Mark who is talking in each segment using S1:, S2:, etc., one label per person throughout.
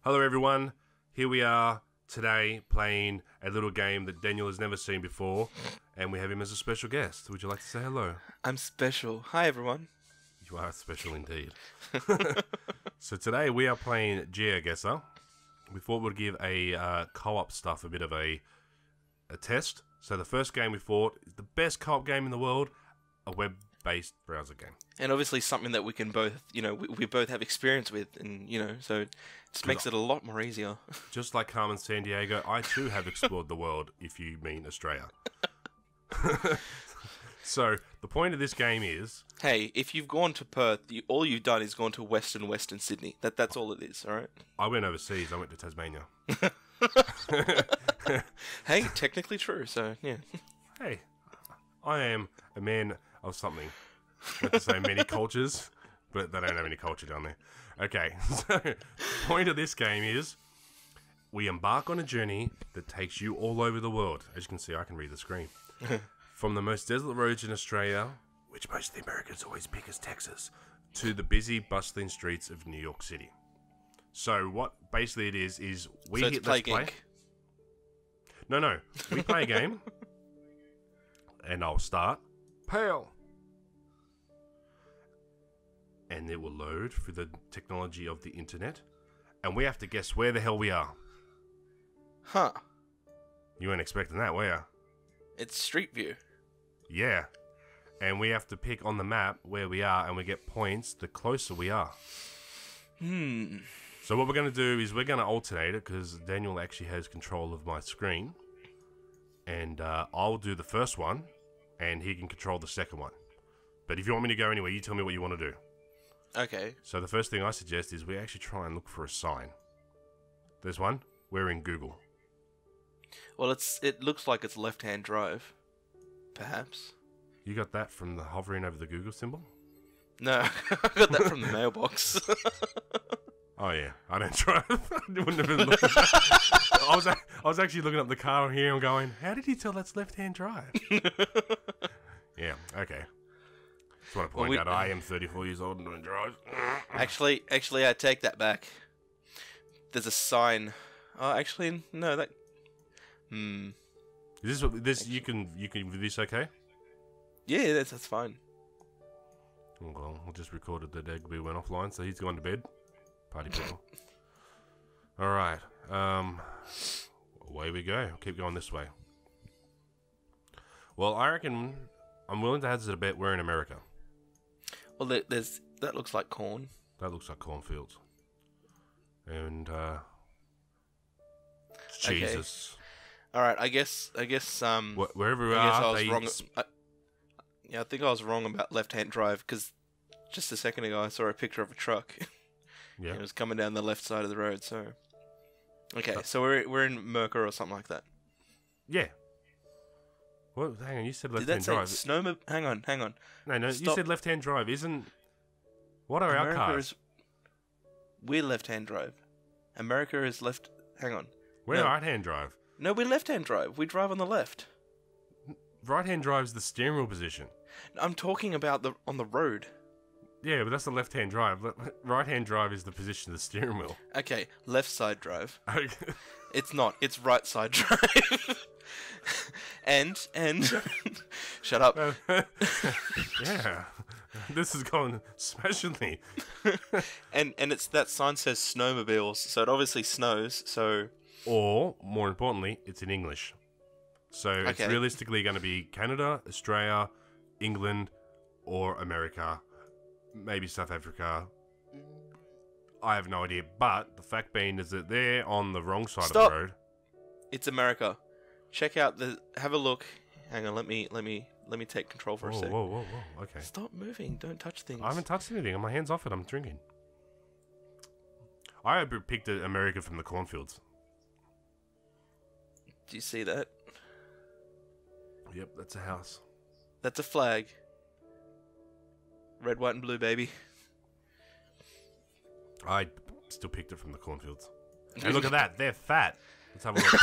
S1: Hello everyone, here we are today playing a little game that Daniel has never seen before, and we have him as a special guest. Would you like to say hello?
S2: I'm special. Hi everyone.
S1: You are special indeed. So today we are playing Geoguessr. We thought we'd give a co-op stuff a bit of a test. So the first game we thought is the best co-op game in the world, a web-based browser game.
S2: And obviously something that we can both, we both have experience with, and, so it just makes it a lot more easier.
S1: Just like Carmen Sandiego, I too have explored the world, if you mean Australia. So, the point of this game is...
S2: Hey, if you've gone to Perth, all you've done is gone to Western Sydney. That's all it is, alright?
S1: I went overseas, I went to Tasmania.
S2: Hey, technically true, so, yeah.
S1: Hey, I am a man of something. I have to say many cultures, but they don't have any culture down there. Okay, so the point of this game is we embark on a journey that takes you all over the world. As you can see, I can read the screen. From the most desolate roads in Australia, which most of the Americans always pick as Texas, to the busy, bustling streets of New York City. So what basically it is we hit Let's Play. No, we play a game, and I'll start. Pale. And it will load through the technology of the internet, and we have to guess where the hell we are.
S2: Huh.
S1: You weren't expecting that, were you?
S2: It's Street View.
S1: Yeah. And we have to pick on the map where we are, and we get points the closer we are. So what we're going to do is we're going to alternate it, because Daniel actually has control of my screen. And I'll do the first one, and he can control the second one. But if you want me to go anywhere, you tell me what you want to do.
S2: Okay.
S1: So the first thing I suggest is we actually try and look for a sign. There's one. We're in Google.
S2: Well, it looks like it's left-hand drive. Perhaps.
S1: You got that from the hovering over the Google symbol?
S2: No, I got that from the mailbox.
S1: Oh yeah, I don't drive. I wouldn't have been looking. I was actually looking up the car here and going, how did he tell that's left-hand drive? Yeah, okay. Just want to point out I am 34 years old and don't drive.
S2: Actually, I take that back. There's a sign. Oh, actually, no, that...
S1: Is this what this you can do this okay?
S2: Yeah, that's fine.
S1: Well, I just recorded that Egby went offline, so he's gone to bed. Party people. Alright. Away we go. Keep going this way. Well, I reckon I'm willing to hazard a bet we're in America.
S2: Well, that looks like corn.
S1: That looks like cornfields. And Jesus.
S2: All right, I guess
S1: wherever we
S2: I guess
S1: are,
S2: I was wrong. I think I was wrong about left-hand drive, because just a second ago I saw a picture of a truck.
S1: Yeah.
S2: It was coming down the left side of the road. So, okay, so we're in Merca or something like that.
S1: Yeah. Well, hang on, you said left-hand drive.
S2: Did that say Hang on.
S1: No,
S2: Stop.
S1: You said left-hand drive. What are our cars?
S2: We're left-hand drive. America is left... Hang on.
S1: We're right-hand drive.
S2: No, we're left-hand drive. We drive on the left.
S1: Right-hand drive is the steering wheel position.
S2: I'm talking about on the road.
S1: Yeah, but that's the left-hand drive. Right-hand drive is the position of the steering wheel.
S2: Okay, left side drive.
S1: Okay.
S2: It's not. It's right side drive. and shut up.
S1: Yeah, this is going smashingly.
S2: and it's that sign says snowmobiles, so it obviously snows. So,
S1: or more importantly, it's in English. So it's realistically going to be Canada, Australia, England, or America. Maybe South Africa. I have no idea. But the fact being is that they're on the wrong side of the road.
S2: It's America. Check out have a look. Hang on, let me take control for a sec.
S1: Whoa. Okay.
S2: Stop moving. Don't touch things.
S1: I haven't touched anything. My hand's off it. I'm drinking. I picked America from the cornfields.
S2: Do you see that?
S1: Yep, that's a house.
S2: That's a flag. Red, white, and blue, baby.
S1: I still picked it from the cornfields. And look at that, they're fat. Let's have a look.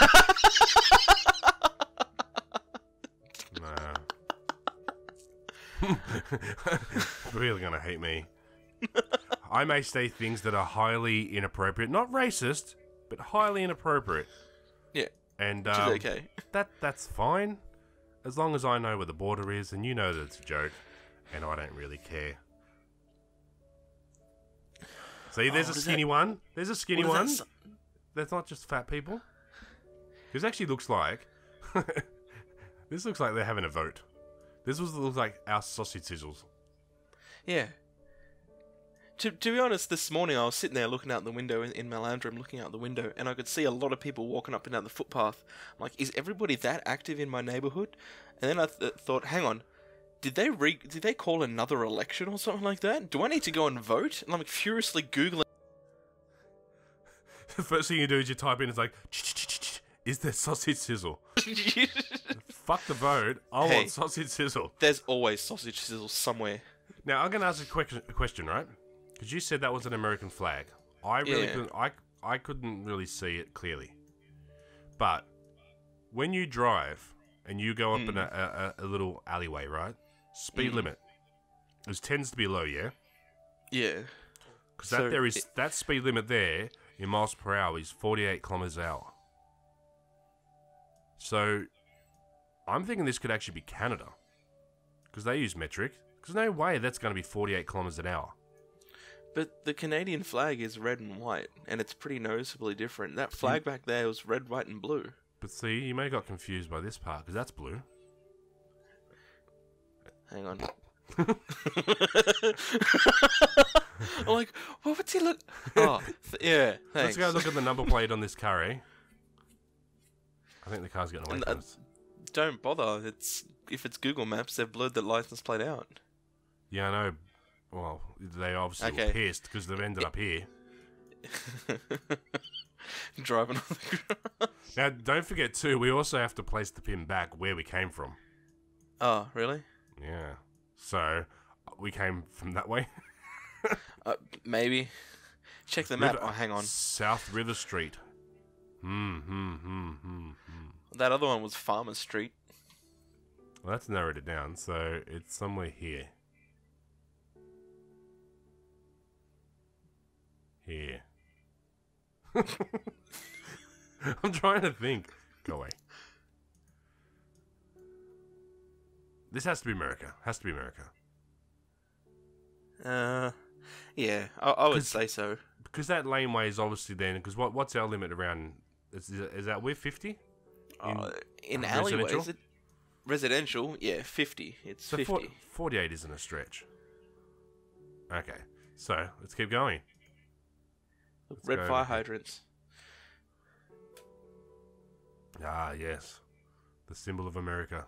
S1: Nah. Really gonna hate me. I may say things that are highly inappropriate, not racist, but highly inappropriate.
S2: Yeah,
S1: And
S2: which is okay.
S1: that's fine, as long as I know where the border is and you know that it's a joke, and I don't really care. See, there's a skinny one. There's a skinny one. That's not just fat people. This actually looks like... this looks like they're having a vote. This looks like our sausage sizzles.
S2: Yeah. To be honest, this morning I was sitting there looking out the window in my lounge room, looking out the window, and I could see a lot of people walking up and down the footpath. I'm like, is everybody that active in my neighbourhood? And then I thought, hang on, did they call another election or something like that? Do I need to go and vote? And I'm furiously Googling.
S1: The first thing you do is you type in, it's like, is there sausage sizzle? Fuck the vote. I want sausage sizzle.
S2: There's always sausage sizzle somewhere.
S1: Now, I'm going to ask a question, right? Because you said that was an American flag. I couldn't really see it clearly. But when you drive and you go up in a little alleyway, right? Speed limit tends to be low, yeah?
S2: Yeah.
S1: Because that speed limit there in miles per hour is 48 kilometers an hour. So I'm thinking this could actually be Canada, because they use metric. Because no way that's going to be 48 kilometers an hour.
S2: But the Canadian flag is red and white, and it's pretty noticeably different. That flag back there was red, white, and blue.
S1: But see, you may have got confused by this part, because that's blue.
S2: Hang on. I'm like, what's he look? Oh, yeah, thanks.
S1: Let's go look at the number plate on this car, eh? I think the car's getting away from us.
S2: Don't bother. If it's Google Maps, they've blurred the license plate out.
S1: Yeah, I know. Well, they obviously were pissed because they've ended up here.
S2: Driving on the ground.
S1: Now, don't forget too, we also have to place the pin back where we came from.
S2: Oh, really?
S1: Yeah. So, we came from that way.
S2: Maybe. Check the map. Oh, hang on.
S1: South River Street.
S2: That other one was Farmer Street.
S1: Well, that's narrowed it down, so it's somewhere here. Here. I'm trying to think. Go away. This has to be America. Has to be America.
S2: Yeah, I would say so.
S1: Because that laneway is obviously then. Because what's our limit around? Is that with 50?
S2: In alleyways, is it residential? Yeah, 50. It's so 50.
S1: 48 isn't a stretch. Okay, so let's keep going.
S2: Red fire hydrants.
S1: Ah, yes. The symbol of America.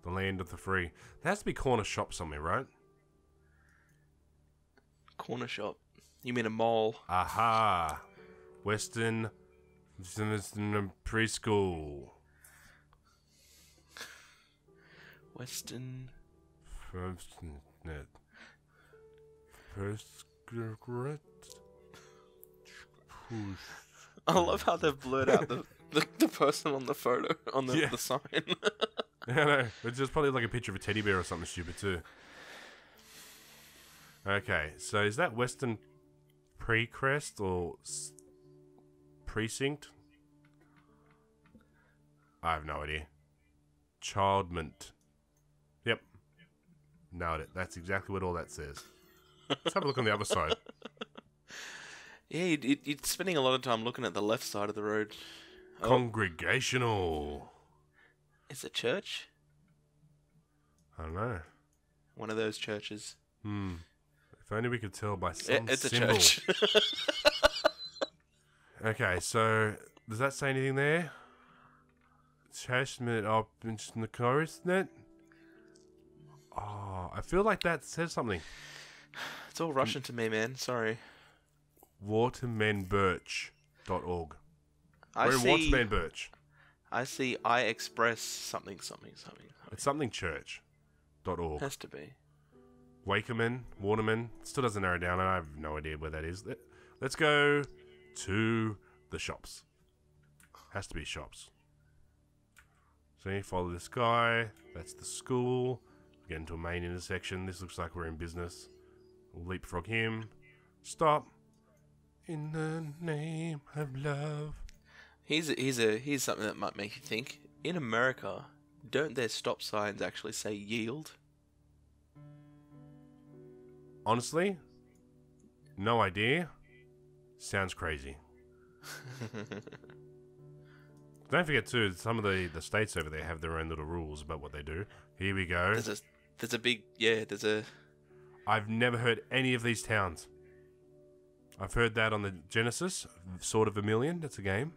S1: The land of the free. There has to be corner shop somewhere, right?
S2: Corner shop? You mean a mall?
S1: Aha! Western preschool.
S2: Western... I love how they've blurred out the person on the photo, on the sign.
S1: I know. It's just probably like a picture of a teddy bear or something stupid too. Okay, so is that Western Precrest or Precinct? I have no idea. Childment. Yep. Nailed it. That's exactly what all that says. Let's have a look on the other side.
S2: Yeah, you're spending a lot of time looking at the left side of the road.
S1: Congregational.
S2: It's a church?
S1: I don't know.
S2: One of those churches.
S1: If only we could tell by some
S2: It's
S1: symbol.
S2: a church.
S1: Okay, so does that say anything there? Chashman up in the chorus net? Oh, I feel like that says something.
S2: It's all Russian to me, man. Sorry.
S1: Watermenbirch.org.
S2: I see
S1: Waterman Birch.
S2: I see I express something.
S1: It's something church.org.
S2: Has to be.
S1: Wakerman, Waterman. Still doesn't narrow down. I have no idea where that is. Let's go to the shops. Has to be shops. So you follow this guy. That's the school. We get into a main intersection. This looks like we're in business. We'll leapfrog him. stop. In the name of love.
S2: Here's something that might make you think. In America, don't their stop signs actually say yield?
S1: Honestly, no idea. Sounds crazy. Don't forget too, some of the states over there have their own little rules about what they do. Here we go.
S2: There's a
S1: I've never heard any of these towns. I've heard that on the Genesis, Sword of Vermilion. That's a game.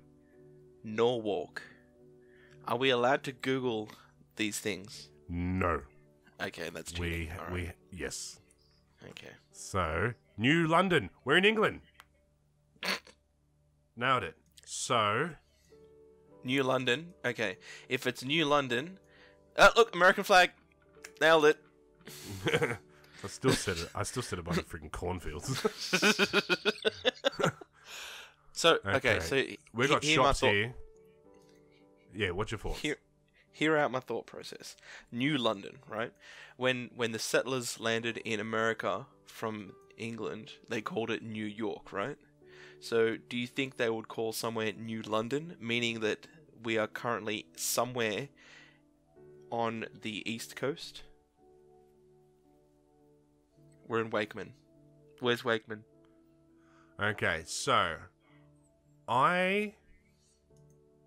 S2: Norwalk. Are we allowed to Google these things?
S1: No.
S2: Okay, that's cheating.
S1: Yes.
S2: Okay.
S1: So, New London. We're in England. Nailed it. So,
S2: New London. Okay. If it's New London... look, American flag. Nailed it.
S1: I still said it by the freaking cornfields.
S2: So, okay, so...
S1: We've got shops here. Yeah, what's your thoughts?
S2: Hear out my thought process. New London, right? When the settlers landed in America from England, they called it New York, right? So, do you think they would call somewhere New London, meaning that we are currently somewhere on the East Coast? We're in Wakeman. Where's Wakeman?
S1: Okay, so I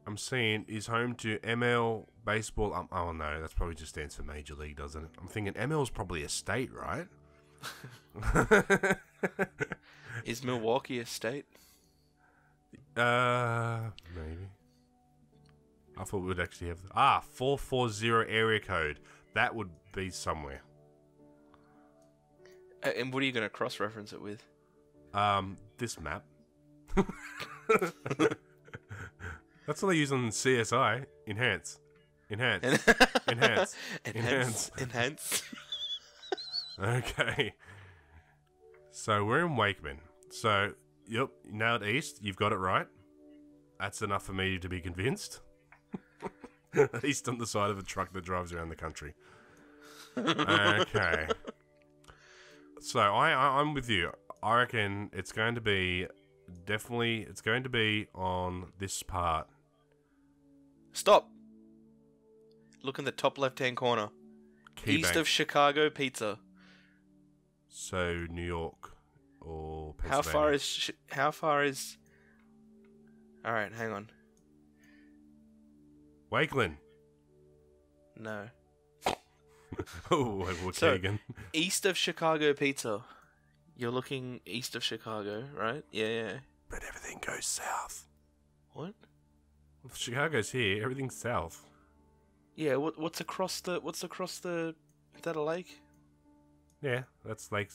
S1: am seeing is home to ML baseball. Oh no, that's probably just stands for Major League, doesn't it? I'm thinking ML's probably a state, right?
S2: Is Milwaukee a state?
S1: Maybe. I thought we would actually have 440 area code. That would be somewhere.
S2: And what are you going to cross-reference it with?
S1: This map. That's what I use on CSI. Enhance. Okay. So we're in Wakeman. So, yep, nailed east. You've got it right. That's enough for me to be convinced. East on the side of a truck that drives around the country. Okay. So I'm with you. I reckon it's going to be on this part.
S2: Stop. Look in the top left-hand corner.
S1: Key
S2: East
S1: Bank.
S2: of Chicago Pizza.
S1: So New York or Pennsylvania.
S2: How far is? All right, hang on.
S1: Wakeland.
S2: No.
S1: Oh, Waukegan.
S2: East of Chicago Pizza. You're looking east of Chicago, right? Yeah.
S1: But everything goes south.
S2: What?
S1: If Chicago's here, everything's south.
S2: Yeah. What's across the? Is that a lake?
S1: Yeah, that's like.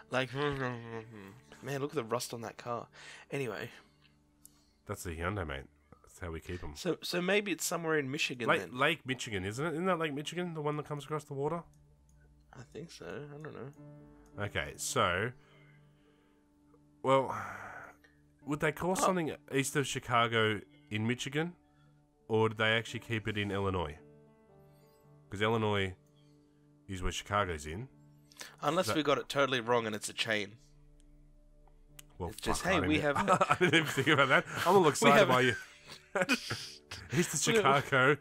S2: Like, man, look at the rust on that car. Anyway.
S1: That's the Hyundai, mate. That's how we keep them.
S2: So maybe it's somewhere in Michigan then.
S1: Lake Michigan, isn't it? Isn't that Lake Michigan, the one that comes across the water?
S2: I think so. I don't know.
S1: Okay, so... Well, would they call something east of Chicago in Michigan? Or did they actually keep it in Illinois? Because Illinois is where Chicago's in.
S2: Unless we got it totally wrong and it's a chain.
S1: Well,
S2: it's just, hey, we have...
S1: I didn't even think about that. I'm a little excited by you. East of Chicago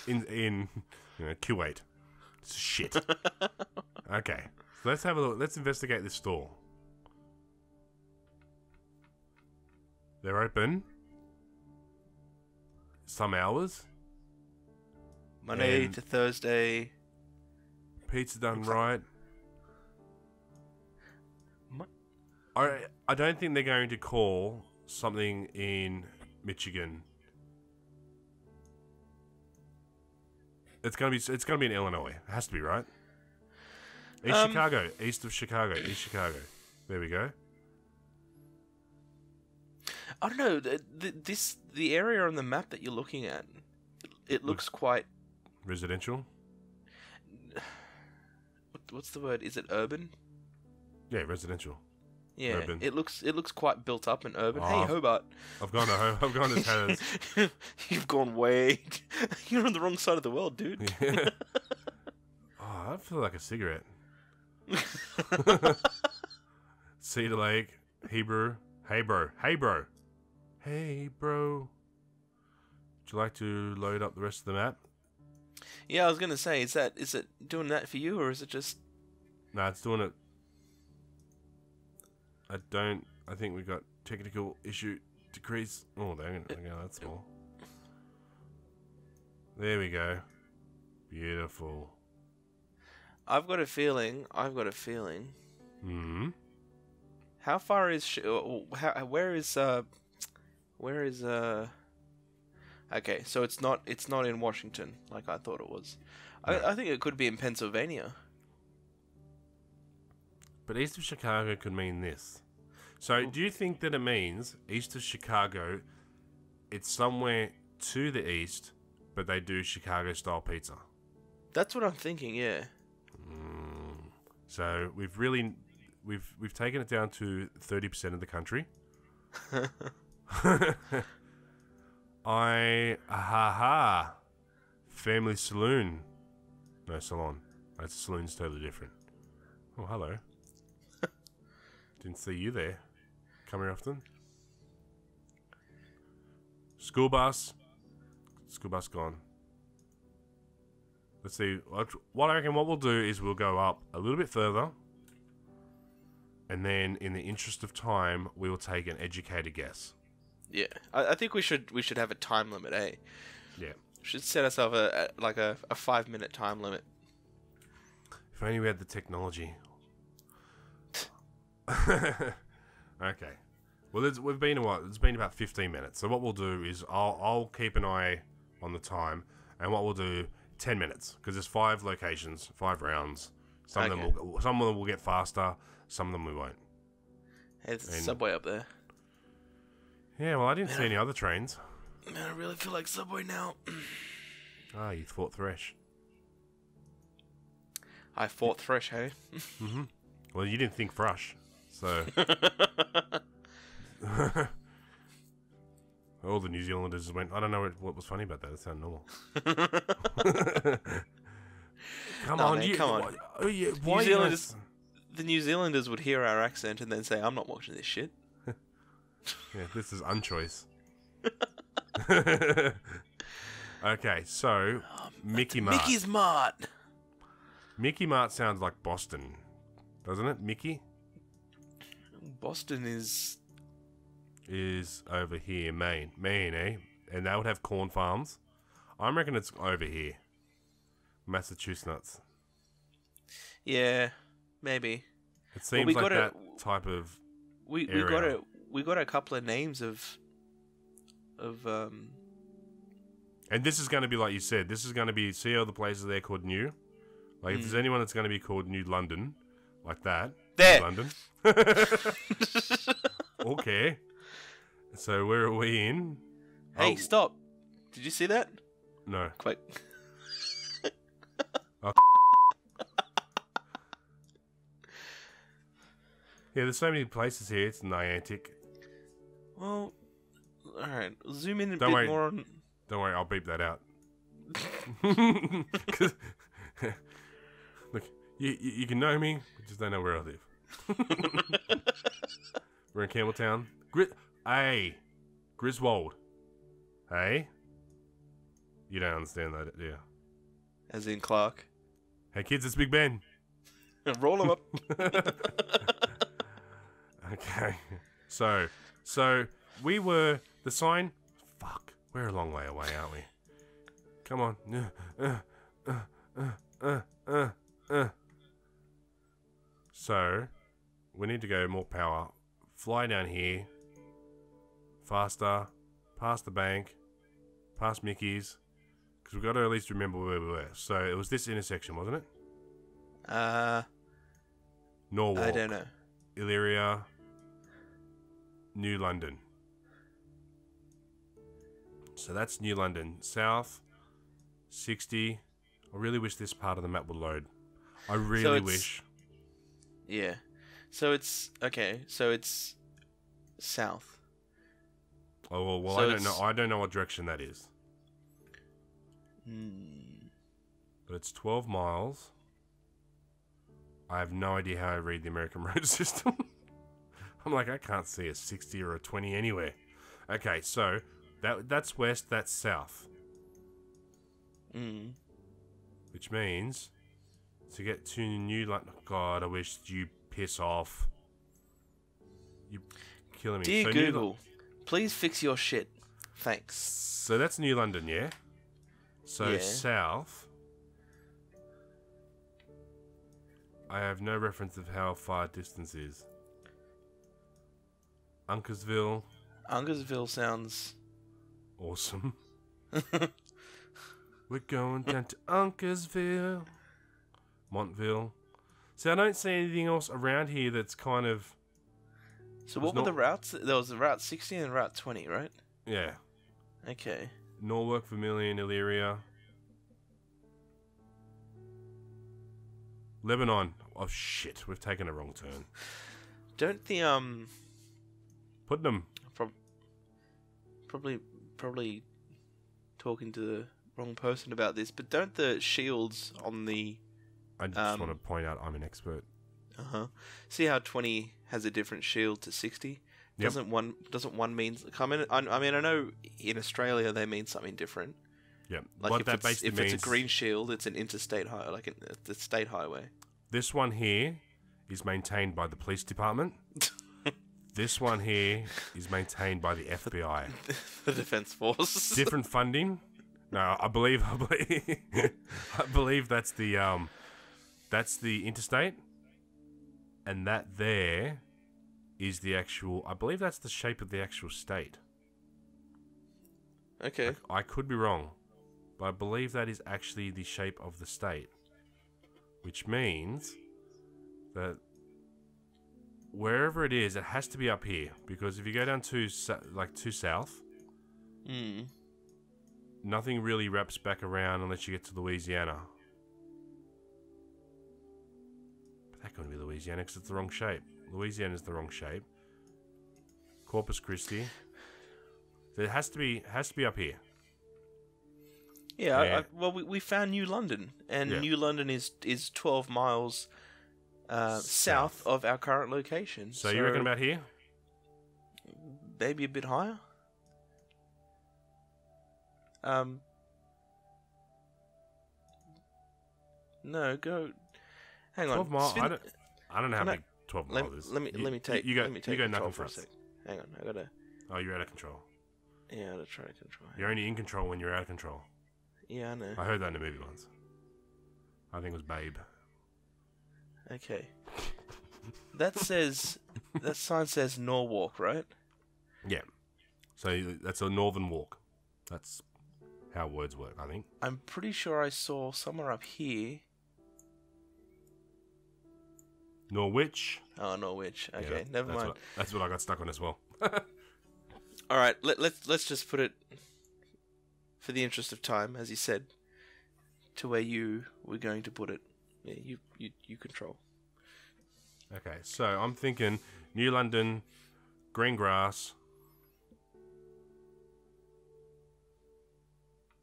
S1: in Kuwait. It's shit. Okay. So let's have a look. Let's investigate this store. They're open some hours.
S2: Monday to Thursday.
S1: Pizza done right. I don't think they're going to call something in Michigan. It's gonna be in Illinois. It has to be, right? East of Chicago. There we go.
S2: I don't know. The area on the map that you're looking at, it looks quite
S1: residential.
S2: What's the word? Is it urban?
S1: Yeah, residential.
S2: Yeah,
S1: urban.
S2: It looks quite built up and urban. Hey, Hobart.
S1: I've gone to Tanner's.
S2: You've gone way. You're on the wrong side of the world, dude.
S1: Yeah. I feel like a cigarette. Cedar Lake, Hebrew. Hey, bro. Hey, bro. Hey, bro. Would you like to load up the rest of the map?
S2: Yeah, I was gonna say, is it doing that for you, or is it just?
S1: No, it's doing it. I think we got technical issue decrease. Oh, there. Okay, that's small. There we go. Beautiful.
S2: I've got a feeling.
S1: Hmm.
S2: How far is? Where is? Okay, so it's not in Washington like I thought it was.
S1: No.
S2: I think it could be in Pennsylvania.
S1: But east of Chicago could mean this. So, do you think that it means east of Chicago, it's somewhere to the east, but they do Chicago-style pizza?
S2: That's what I'm thinking. Yeah.
S1: So we've taken it down to 30% of the country. Family saloon. No, salon. That saloon's totally different. Oh, hello. Didn't see you there. Come here often. School bus. School bus gone. Let's see. What I reckon what we'll do is we'll go up a little bit further. And then, in the interest of time, we will take an educated guess.
S2: Yeah, I think we should have a time limit, eh?
S1: Yeah.
S2: Should set ourselves a 5-minute time limit.
S1: If only we had the technology. Okay. Well, it's been about 15 minutes. So what we'll do is I'll keep an eye on the time, and what we'll do 10 minutes because there's 5 locations, 5 rounds. Some of them will get faster, some of them we won't.
S2: Hey, there's a subway up there.
S1: Yeah, well, I didn't see any other trains.
S2: Man, I really feel like Subway now.
S1: Ah, you fought Thresh.
S2: I fought Thresh, hey?
S1: Mm-hmm. Well, you didn't think Thrush, so... All the New Zealanders went, I don't know what was funny about that. That sounded normal. Come on.
S2: The New Zealanders would hear our accent and then say, I'm not watching this shit.
S1: Yeah, this is unchoice. Okay, so Mickey Mart.
S2: Mickey's Mart.
S1: Mickey Mart sounds like Boston, doesn't it? Mickey?
S2: Boston is
S1: over here, Maine, eh? And they would have corn farms. I reckon it's over here, Massachusetts.
S2: Yeah, maybe.
S1: It seems like that type of area.
S2: We got a couple of names of
S1: And this is going to be like you said. This is going to be see all the places there called New. Like if there's anyone that's going to be called New London, like that.
S2: There.
S1: New London. Okay. So where are we in?
S2: Hey, stop! Did you see that?
S1: No.
S2: Quick.
S1: Oh. Yeah, there's so many places here. It's Niantic.
S2: Well, all right. Zoom in a
S1: Don't
S2: bit
S1: worry.
S2: more on.
S1: Don't worry, I'll beep that out. Look, you can know me, but just don't know where I live. We're in Campbelltown. Griswold. Hey? You don't understand that, do you?
S2: As in Clark.
S1: Hey kids, it's Big Ben.
S2: Roll them up.
S1: Okay. So we were the sign. Fuck, we're a long way away, aren't we? Come on. So we need to go more power. Fly down here. Faster. Past the bank. Past Mickey's. Because we've got to at least remember where we were. So it was this intersection, wasn't it? Norwalk.
S2: I don't know.
S1: Illyria. New London. So that's New London. South. 60. I really wish this part of the map would load. I really wish.
S2: Yeah. So it's... Okay, so it's... south.
S1: Oh, well,
S2: So
S1: I don't know. I don't know what direction that is. But it's 12 miles. I have no idea how I read the American road system. I'm like, I can't see a 60 or a 20 anywhere. Okay, so that's west, that's south.
S2: Mm.
S1: Which means to get to New London... God, I wish you piss off. You're killing me.
S2: Dear
S1: So
S2: Google, please fix your shit. Thanks.
S1: So that's New London, yeah? So
S2: Yeah.
S1: south... I have no reference of how far distance is. Uncasville.
S2: Uncasville sounds...
S1: Awesome. We're going down to Uncasville. Montville. See, I don't see anything else around here that's kind of...
S2: So what were the routes? There was the Route 60 and Route 20, right?
S1: Yeah.
S2: Okay.
S1: Norwalk, Vermilion, Illyria. Lebanon. Oh shit, we've taken a wrong turn.
S2: Don't the
S1: Putnam.
S2: probably talking to the wrong person about this, but don't the shields on the
S1: I just want to point out I'm an expert.
S2: see how 20 has a different shield to 60?
S1: Yep.
S2: Doesn't one mean? I mean, I know in Australia they mean something different.
S1: Yeah.
S2: Like
S1: What
S2: if
S1: that
S2: it's,
S1: basically
S2: if
S1: means...
S2: it's a green shield, it's an interstate highway, like the state highway.
S1: This one here is maintained by the police department. This one here is maintained by the FBI.
S2: The Defence Force.
S1: Different funding. No, I believe I believe that's the interstate, and that there is the actual. I believe that's the shape of the actual state.
S2: Okay.
S1: I could be wrong, but I believe that is actually the shape of the state, which means that wherever it is, it has to be up here, because if you go down to south, nothing really wraps back around unless you get to Louisiana. But that couldn't be Louisiana because it's the wrong shape. Louisiana's the wrong shape. Corpus Christi. So it has to be up here.
S2: Yeah. Well, we found New London, and
S1: Yeah.
S2: New London is 12 miles south of our current location.
S1: So you reckon about here?
S2: Maybe a bit higher. No, go. Hang on.
S1: 12 miles.
S2: Spin-
S1: I don't know how big 12 miles is.
S2: Let me take.
S1: You go.
S2: Let me take
S1: You go
S2: control
S1: nothing
S2: for a
S1: first.
S2: sec. Hang on, I gotta.
S1: Oh, you're out of control.
S2: Yeah, I gotta try to control.
S1: You're only in control when you're out of control.
S2: Yeah, I know.
S1: I heard that in a movie once. I think it was Babe.
S2: Okay. That sign says Norwalk, right?
S1: Yeah. So that's a northern walk. That's how words work, I think.
S2: I'm pretty sure I saw somewhere up here.
S1: Norwich.
S2: Oh, Norwich. Okay,
S1: Yeah,
S2: never mind.
S1: That's what I got stuck on as well.
S2: All right, let's just put it, for the interest of time, as you said, to where you were going to put it. Yeah, you control.
S1: Okay, so I'm thinking New London, green grass.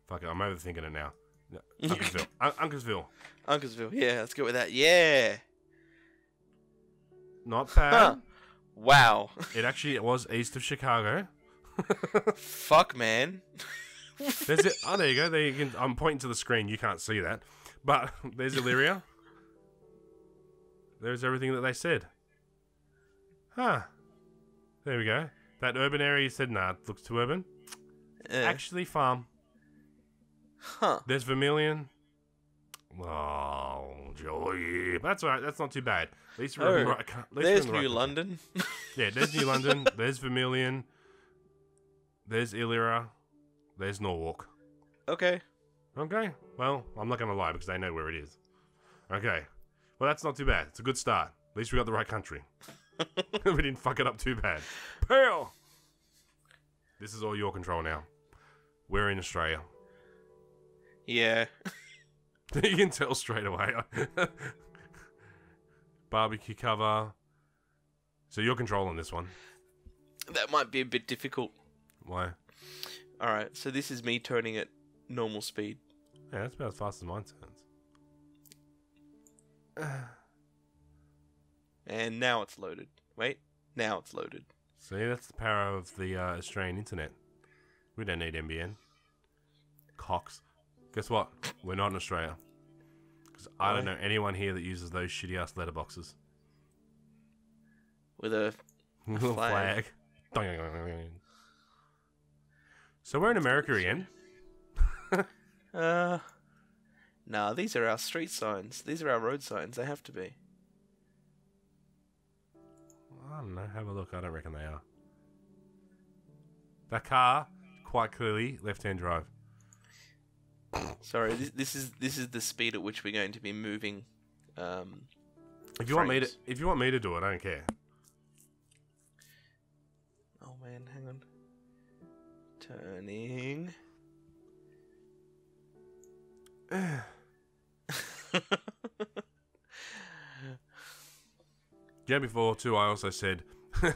S1: Fuck it, I'm overthinking it now. No, Uncasville. Uncasville.
S2: Uncasville. Yeah, let's go with that. Yeah.
S1: Not bad.
S2: Huh. Wow.
S1: It was east of Chicago.
S2: Fuck, man.
S1: There's it. Oh, there you go. There you can. I'm pointing to the screen. You can't see that, but there's Illyria. There's everything that they said. Huh. There we go. That urban area you said, nah, it looks too urban. Actually, farm.
S2: Huh.
S1: There's Vermilion. Oh, joy. That's alright. That's not too bad. At least we're right.
S2: There's New London.
S1: Yeah, there's New London. There's Vermilion. There's Illyria. There's Norwalk.
S2: Okay.
S1: Okay. Well, I'm not going to lie because they know where it is. Okay. Well, that's not too bad. It's a good start. At least we got the right country. We didn't fuck it up too bad. Pearl! This is all your control now. We're in Australia.
S2: Yeah.
S1: You can tell straight away. Barbecue cover. So you're controlling this one.
S2: That might be a bit difficult.
S1: Why?
S2: Alright, so this is me turning at normal speed.
S1: Yeah, that's about as fast as mine turns.
S2: And now it's loaded. Wait, now it's loaded.
S1: See, that's the power of the Australian internet. We don't need NBN. Cocks. Guess what? We're not in Australia. Because I don't know anyone here that uses those shitty ass letterboxes.
S2: With a flag.
S1: So we're in America again.
S2: Nah, these are our street signs. These are our road signs. They have to be.
S1: I don't know. Have a look. I don't reckon they are. That car, quite clearly, left-hand drive.
S2: Sorry, this is the speed at which we're going to be moving.
S1: If you want me to do it, I don't care.
S2: Oh man, hang on. Turning.
S1: Yeah, before too, I also said, if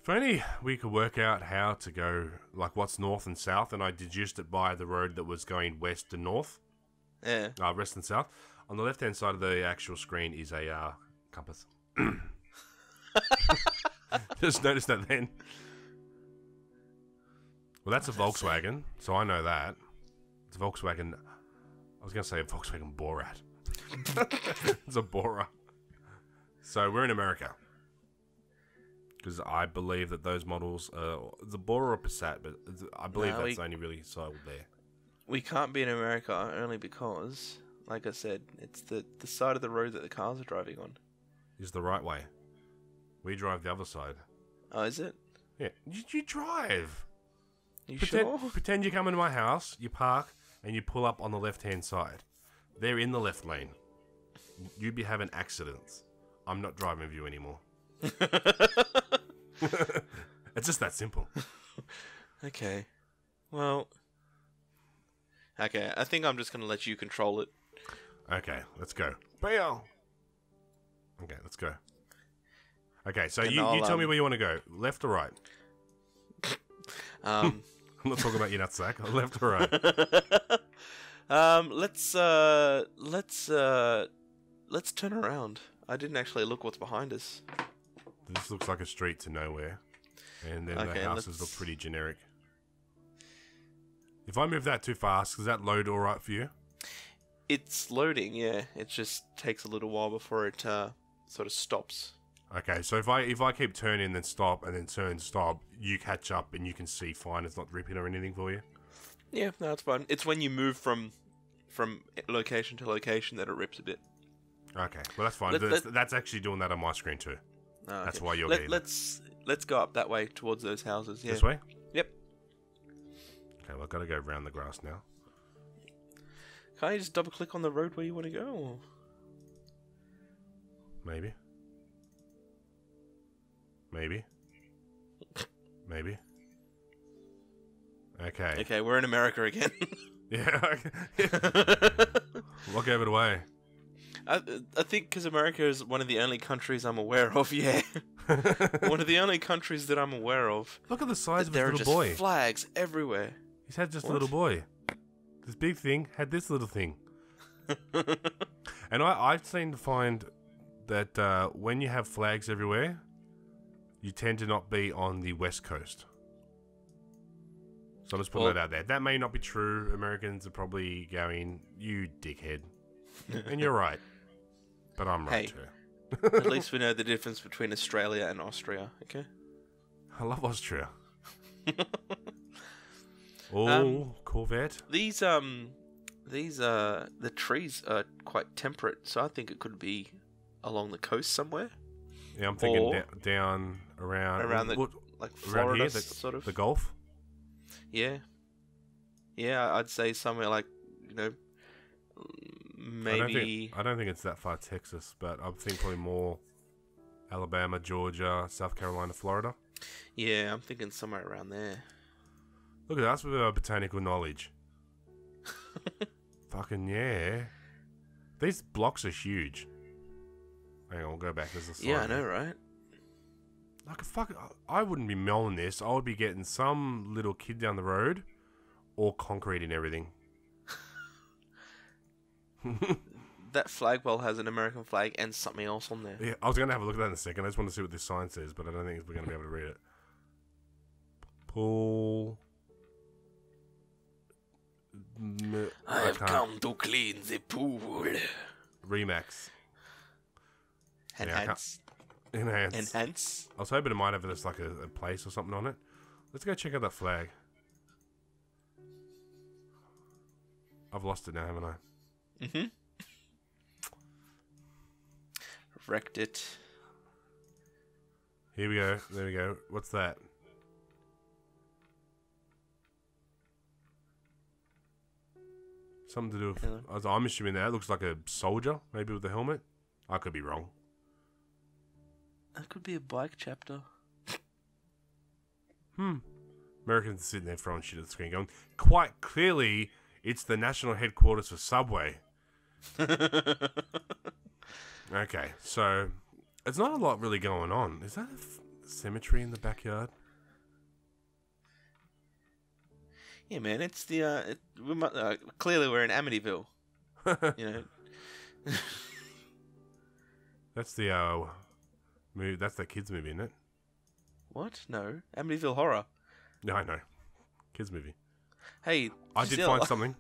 S1: only we could work out how to go, like what's north and south, and I deduced it by the road that was going west and north.
S2: Yeah.
S1: West and south. On the left-hand side of the actual screen is a compass. Just noticed that then. Well, that's a Volkswagen, so I know that. It's a Volkswagen. I was going to say a Volkswagen Borat. It's a Bora. So we're in America. Because I believe that those models, the Bora or Passat, but I believe that's only really sold there.
S2: We can't be in America only because, like I said, it's the side of the road that the cars are driving on.
S1: Is the right way. We drive the other side.
S2: Oh, is it?
S1: Yeah. You drive.
S2: Sure?
S1: Pretend you come into my house, you park, and you pull up on the left-hand side. They're in the left lane. You'd be having accidents. I'm not driving with you anymore. It's just that simple.
S2: Okay. Well. Okay, I think I'm just going to let you control it.
S1: Okay, let's go. Bail! Okay, let's go. Okay, so you tell me where you want to go. Left or right? I'm not talking about your nutsack. Left or right?
S2: Let's turn around. I didn't actually look what's behind us.
S1: This looks like a street to nowhere. And then the houses look pretty generic. If I move that too fast, does that load alright for you?
S2: It's loading, yeah. It just takes a little while before it sort of stops.
S1: Okay, so if I keep turning, then stop, and then turn, stop, you catch up and you can see fine. It's not ripping or anything for you?
S2: Yeah, no, it's fine. It's when you move from location to location that it rips a bit.
S1: Okay, well that's fine. That's actually doing that on my screen too.
S2: Oh, okay.
S1: That's why you're getting
S2: Let's go up that way towards those houses. Yeah.
S1: This way?
S2: Yep.
S1: Okay, well I've got to go around the grass now.
S2: Can't you just double click on the road where you want to go? Or?
S1: Maybe. Maybe. Maybe. Okay.
S2: Okay, we're in America again.
S1: Yeah. What gave it away?
S2: I think because America is one of the only countries I'm aware of, yeah. One of the only countries that I'm aware of.
S1: Look at the size of this little boy.
S2: There are just flags everywhere.
S1: He's had just a little boy. This big thing had this little thing. And I've seen to find that when you have flags everywhere, you tend to not be on the West Coast. So I'm just putting that out there. That may not be true. Americans are probably going, you dickhead. And you're right. But I'm right too.
S2: At least we know the difference between Australia and Austria, okay?
S1: I love Austria. Oh, Corvette.
S2: The trees are quite temperate, so I think it could be along the coast somewhere.
S1: Yeah, I'm thinking down around
S2: the like Florida,
S1: here,
S2: sort of
S1: the Gulf.
S2: Yeah, I'd say somewhere like maybe.
S1: I don't think it's that far Texas, but I think probably more Alabama, Georgia, South Carolina, Florida.
S2: Yeah, I'm thinking somewhere around there.
S1: Look at us with our botanical knowledge. Fucking yeah. These blocks are huge. Hang on, we'll go back. There's a sign.
S2: Yeah, I know, right?
S1: Like, I wouldn't be mowing this. I would be getting some little kid down the road or concrete and everything.
S2: that flagpole has an American flag and something else on there.
S1: Yeah, I was going to have a look at that in a second. I just want to see what this sign says, but I don't think we're going to be able to read it. Pool.
S2: I have come to clean the pool.
S1: Remax.
S2: Enhance.
S1: Yeah, Enhance.
S2: Enhance.
S1: I was hoping it might have just like a place or something on it. Let's go check out that flag. I've lost it now, haven't I?
S2: Mm-hmm. Wrecked it.
S1: Here we go. There we go. What's that? Something to do with... I'm assuming that looks like a soldier, maybe with a helmet. I could be wrong.
S2: That could be a bike chapter.
S1: Americans are sitting there throwing shit at the screen going, quite clearly, it's the national headquarters for Subway. Okay, so it's not a lot really going on. Is that a cemetery in the backyard?
S2: Yeah, man, it's the clearly we're in Amityville. You know.
S1: That's the movie. That's that kids movie, isn't it?
S2: What? No, Amityville Horror.
S1: No, I know. Kids movie.
S2: Hey,
S1: I did find something.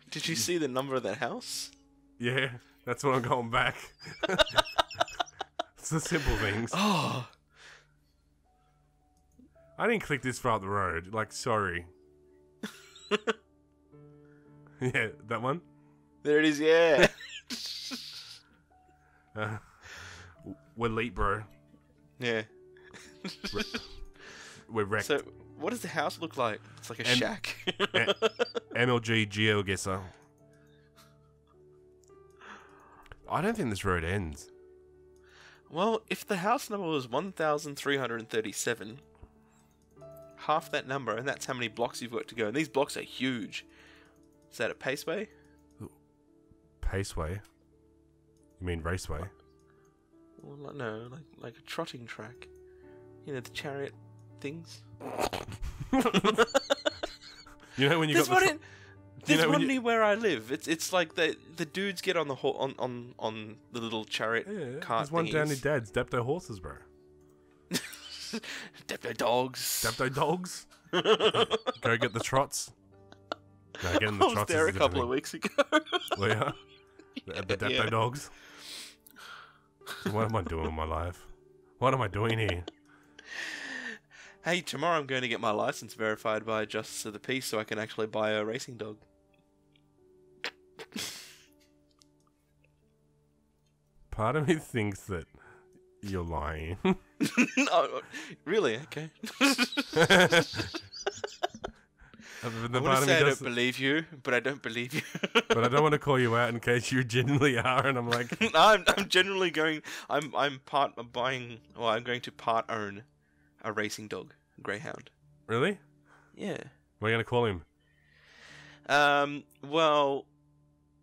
S2: Did you see the number of that house?
S1: Yeah, that's what I'm going back. It's the simple things.
S2: Oh,
S1: I didn't click this far up the road. Like, sorry. Yeah, that one?
S2: There it is, yeah.
S1: We're late, bro.
S2: Yeah.
S1: We're wrecked.
S2: So, what does the house look like? It's like a shack.
S1: MLG Geoguessr. I don't think this road ends.
S2: Well, if the house number was 1,337, half that number, and that's how many blocks you've got to go. And these blocks are huge. Is that a paceway?
S1: Paceway? You mean raceway?
S2: Well, no, like a trotting track. You know, the chariot things.
S1: You know when you
S2: there's
S1: got
S2: one there's one near where I live. It's like the dudes get on the on the little chariot cart.
S1: There's one down in Dad's Depto horses, bro.
S2: Depto dogs.
S1: Depto dogs. Go get the trots. No, getting the
S2: I was there a couple of weeks ago.
S1: Well, yeah. The Depto dogs. So what am I doing with my life? What am I doing here?
S2: Hey, tomorrow I'm going to get my license verified by Justice of the Peace so I can actually buy a racing dog.
S1: Part of me thinks that you're lying.
S2: No, really? Okay. I want to say I don't believe you, but I don't believe you.
S1: But I don't want to call you out in case you genuinely are, and I'm like...
S2: No, I'm genuinely going... I'm going to part own a racing dog, a greyhound.
S1: Really?
S2: Yeah.
S1: What are you going to call him?
S2: Well,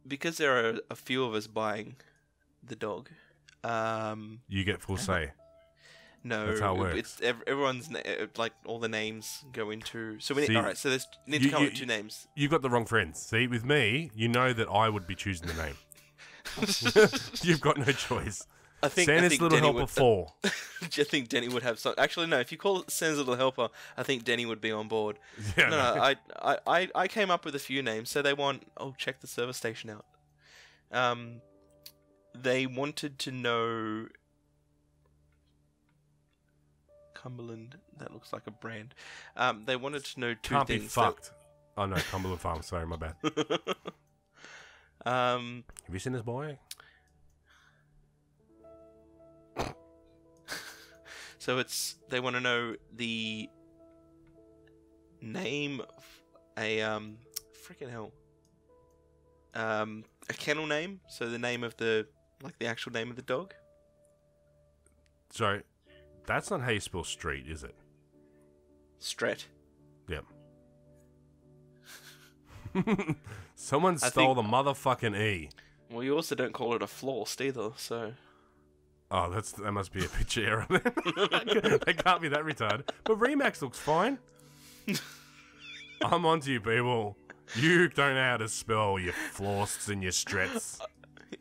S2: because there are a few of us buying the dog,
S1: you get full say.
S2: No,
S1: that's how it works.
S2: It's everyone's like all the names go into. So we need. All right, so there's need to come up with two names.
S1: You got the wrong friends. See, with me, you know that I would be choosing the name. You've got no choice.
S2: I think
S1: Santa's Little
S2: Denny
S1: Helper 4.
S2: Do you think Denny would have some? Actually, no. If you call it Santa's Little Helper, I think Denny would be on board.
S1: Yeah,
S2: no. I came up with a few names. So they want. Oh, check the service station out. They wanted to know. Cumberland. That looks like a brand. They wanted to know two
S1: Can't
S2: things.
S1: Be fucked. Oh no, Cumberland Farm. Sorry, my bad. Have you seen this boy?
S2: So they want to know the name of a freaking hell. A kennel name. So the name of the actual name of the dog.
S1: Sorry, that's not how you spell street, is it?
S2: Stret.
S1: Yep. Someone stole the motherfucking E.
S2: Well, you also don't call it a flost either, so...
S1: Oh, that must be a picture error then. They can't be that retarded. But Remax looks fine. I'm onto you, people. You don't know how to spell your flosts and your strets.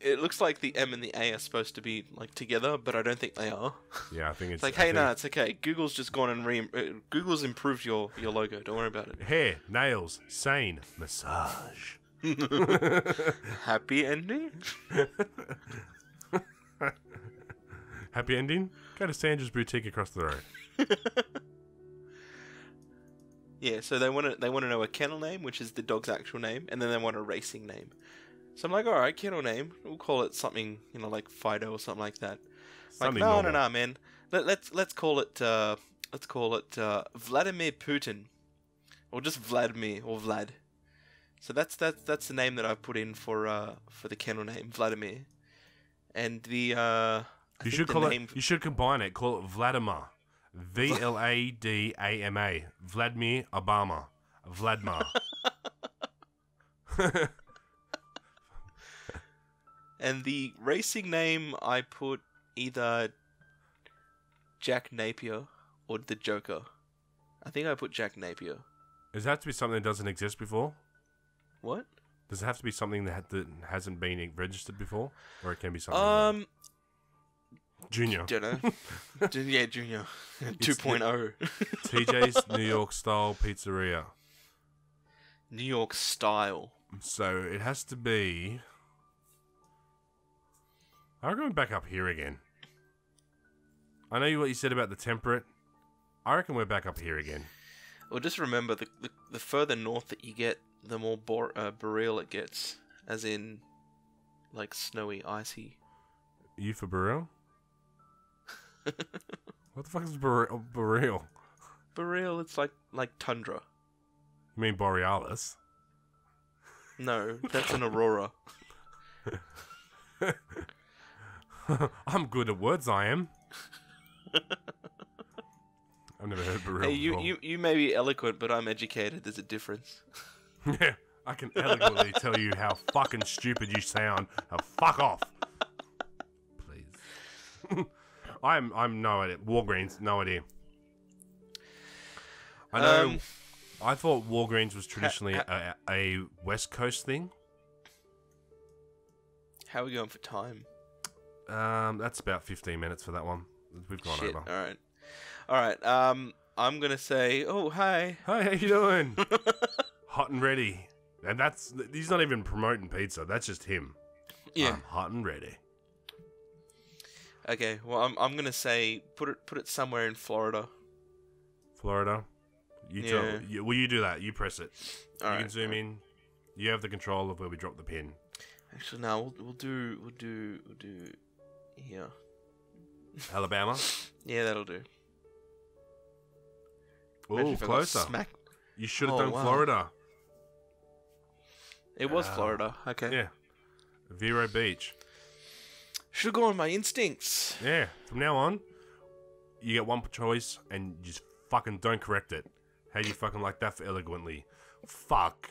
S2: It looks like the M and the A are supposed to be like together, but I don't think they are.
S1: Yeah, I think
S2: It's like, hey, it's okay. Google's just gone and Google's improved your logo. Don't worry about it.
S1: Hair, nails, sane, massage.
S2: Happy ending?
S1: Happy ending? Go to Sandra's Boutique across the road.
S2: Yeah, so they want to know a kennel name, which is the dog's actual name, and then they want a racing name. So I'm like, all right, kennel name. We'll call it something, like Fido or something like that. Like, no, man. Let's call it Vladimir Putin, or just Vladimir or Vlad. So that's the name that I put in for the kennel name, Vladimir. And the
S1: you should combine it. Call it Vladimir. VLADAMA. Vladimir Obama. Vladimir.
S2: And the racing name, I put either Jack Napier or the Joker. I think I put Jack Napier.
S1: Does it have to be something that doesn't exist before?
S2: What?
S1: Does it have to be something that hasn't been registered before? Or it can be something Junior.
S2: Don't know. Yeah, Junior. 2.0.
S1: TJ's New York Style Pizzeria.
S2: New York Style.
S1: So it has to be... I'm going back up here again. I know what you said about the temperate. I reckon we're back up here again.
S2: Well, just remember, the further north that you get, the more boreal it gets. As in, like, snowy, icy.
S1: You for boreal? What the fuck is boreal?
S2: Boreal, it's like tundra.
S1: You mean borealis?
S2: No, that's an aurora.
S1: I'm good at words, I am. I've never heard boreal before.
S2: You may be eloquent, but I'm educated. There's a difference.
S1: Yeah, I can eloquently tell you how fucking stupid you sound. Now fuck off. Please. I'm no idea. Walgreens, no idea. I know. I thought Walgreens was traditionally a West Coast thing.
S2: How are we going for time?
S1: That's about 15 minutes for that one. We've gone over.
S2: All right. I'm gonna say, oh hi.
S1: Hi, how you doing? Hot and ready. And he's not even promoting pizza. That's just him.
S2: Yeah.
S1: I'm hot and ready.
S2: Okay. Well, I'm gonna say put it somewhere in Florida.
S1: Florida. You do that. You press it.
S2: All right.
S1: You can zoom in. You have the control of where we drop the pin.
S2: Actually, no. We'll do here.
S1: Alabama.
S2: Yeah, that'll do.
S1: Oh, closer. You should have done Florida.
S2: It was Florida. Okay.
S1: Yeah. Vero Beach.
S2: Should have gone with my instincts.
S1: Yeah. From now on, you get one choice and you just fucking don't correct it. How do you fucking like that for eloquently? Fuck.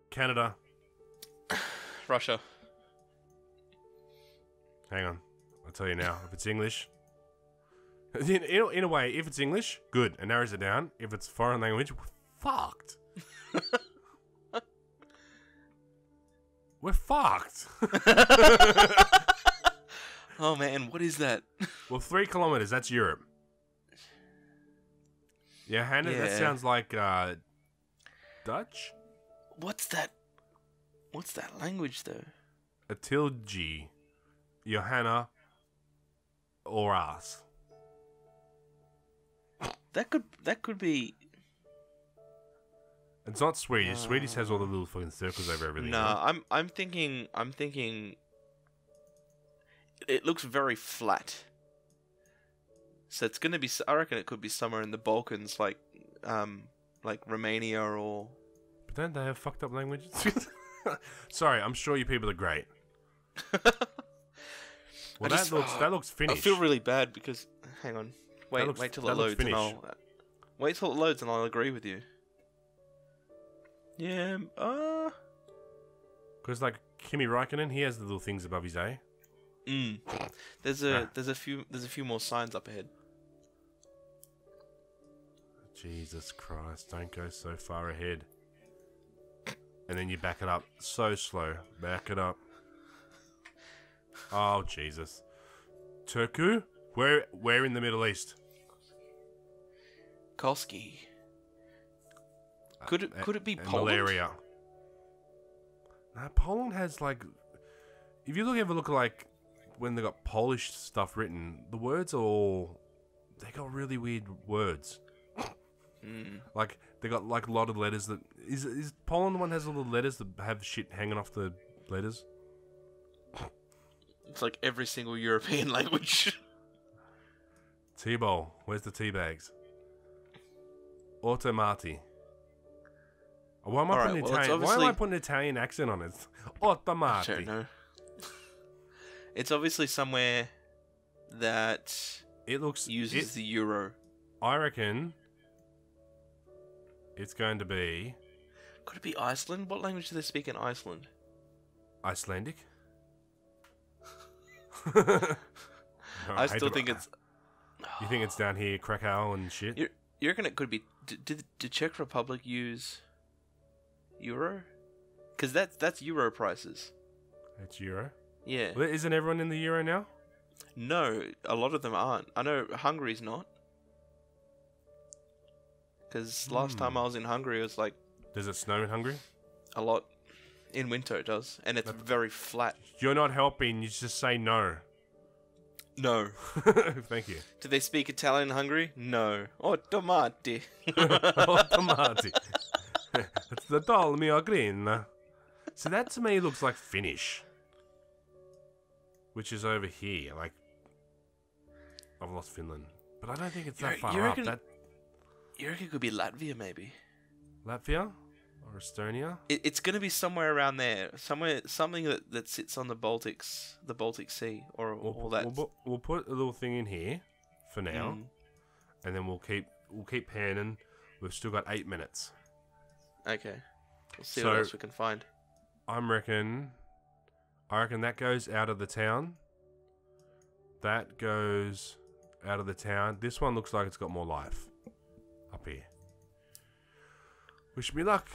S1: Canada.
S2: Russia.
S1: Hang on. I'll tell you now. If it's English... In a way, if it's English, good. It narrows it down. If it's foreign language, we're fucked. We're fucked.
S2: Oh, man. What is that?
S1: Well, 3 kilometers. That's Europe. Yeah, Hannah, that sounds like Dutch?
S2: What's that language, though?
S1: Atilgi. Johanna. Oras.
S2: That could be.
S1: It's not Swedish. Swedish has all the little fucking circles over everything.
S2: No,
S1: right?
S2: I'm thinking. It looks very flat. So it's gonna be. I reckon it could be somewhere in the Balkans, like Romania or.
S1: But don't they have fucked up languages? Sorry, I'm sure you people are great. Well, that looks Finnish.
S2: I feel really bad because. Hang on. Wait till it loads, and I'll agree with you. Yeah.
S1: Because like Kimi Räikkönen, he has the little things above his A.
S2: There's a few more signs up ahead.
S1: Jesus Christ! Don't go so far ahead. And then you back it up so slow. Back it up. Oh, Jesus. Turku? Where in the Middle East?
S2: Koski. Could it be
S1: And
S2: Poland?
S1: malaria. No, Poland has, like... If you ever look at, like, when they got Polish stuff written, the words are all... They got really weird words. Like, they got, like, a lot of letters that... Is Poland the one that has all the letters that have shit hanging off the letters?
S2: It's like every single European language.
S1: T-bowl. Where's the tea bags? Automati. Why am I putting an Italian accent on it? Automati.
S2: I don't know. It's obviously somewhere that uses the euro.
S1: I reckon it's going to be...
S2: Could it be Iceland? What language do they speak in Iceland?
S1: Icelandic?
S2: I still think it's...
S1: You think it's down here, Krakow and shit?
S2: You reckon it could be... Did Czech Republic use euro? Because that's euro prices.
S1: It's euro?
S2: Yeah.
S1: Well, isn't everyone in the euro now?
S2: No, a lot of them aren't. I know Hungary's not. Because last time I was in Hungary, it was like...
S1: Does it snow in Hungary?
S2: A lot. In winter it does. And it's very flat.
S1: You're not helping, you just say no.
S2: No.
S1: Thank you.
S2: Do they speak Italian in Hungary? No. Automati.
S1: Automati. It's the doll mio green. So that to me looks like Finnish. Which is over here. Like, I've lost Finland. But I don't think it's that far up.
S2: You reckon it could be Latvia, maybe?
S1: Latvia? Or Estonia?
S2: It's going to be somewhere around there. Something that sits on the Baltic Sea, or all that.
S1: We'll put a little thing in here for now, and then we'll keep panning. We've still got 8 minutes.
S2: Okay, we'll see what else we can find.
S1: I reckon that goes out of the town. That goes out of the town. This one looks like it's got more life up here. Wish me luck.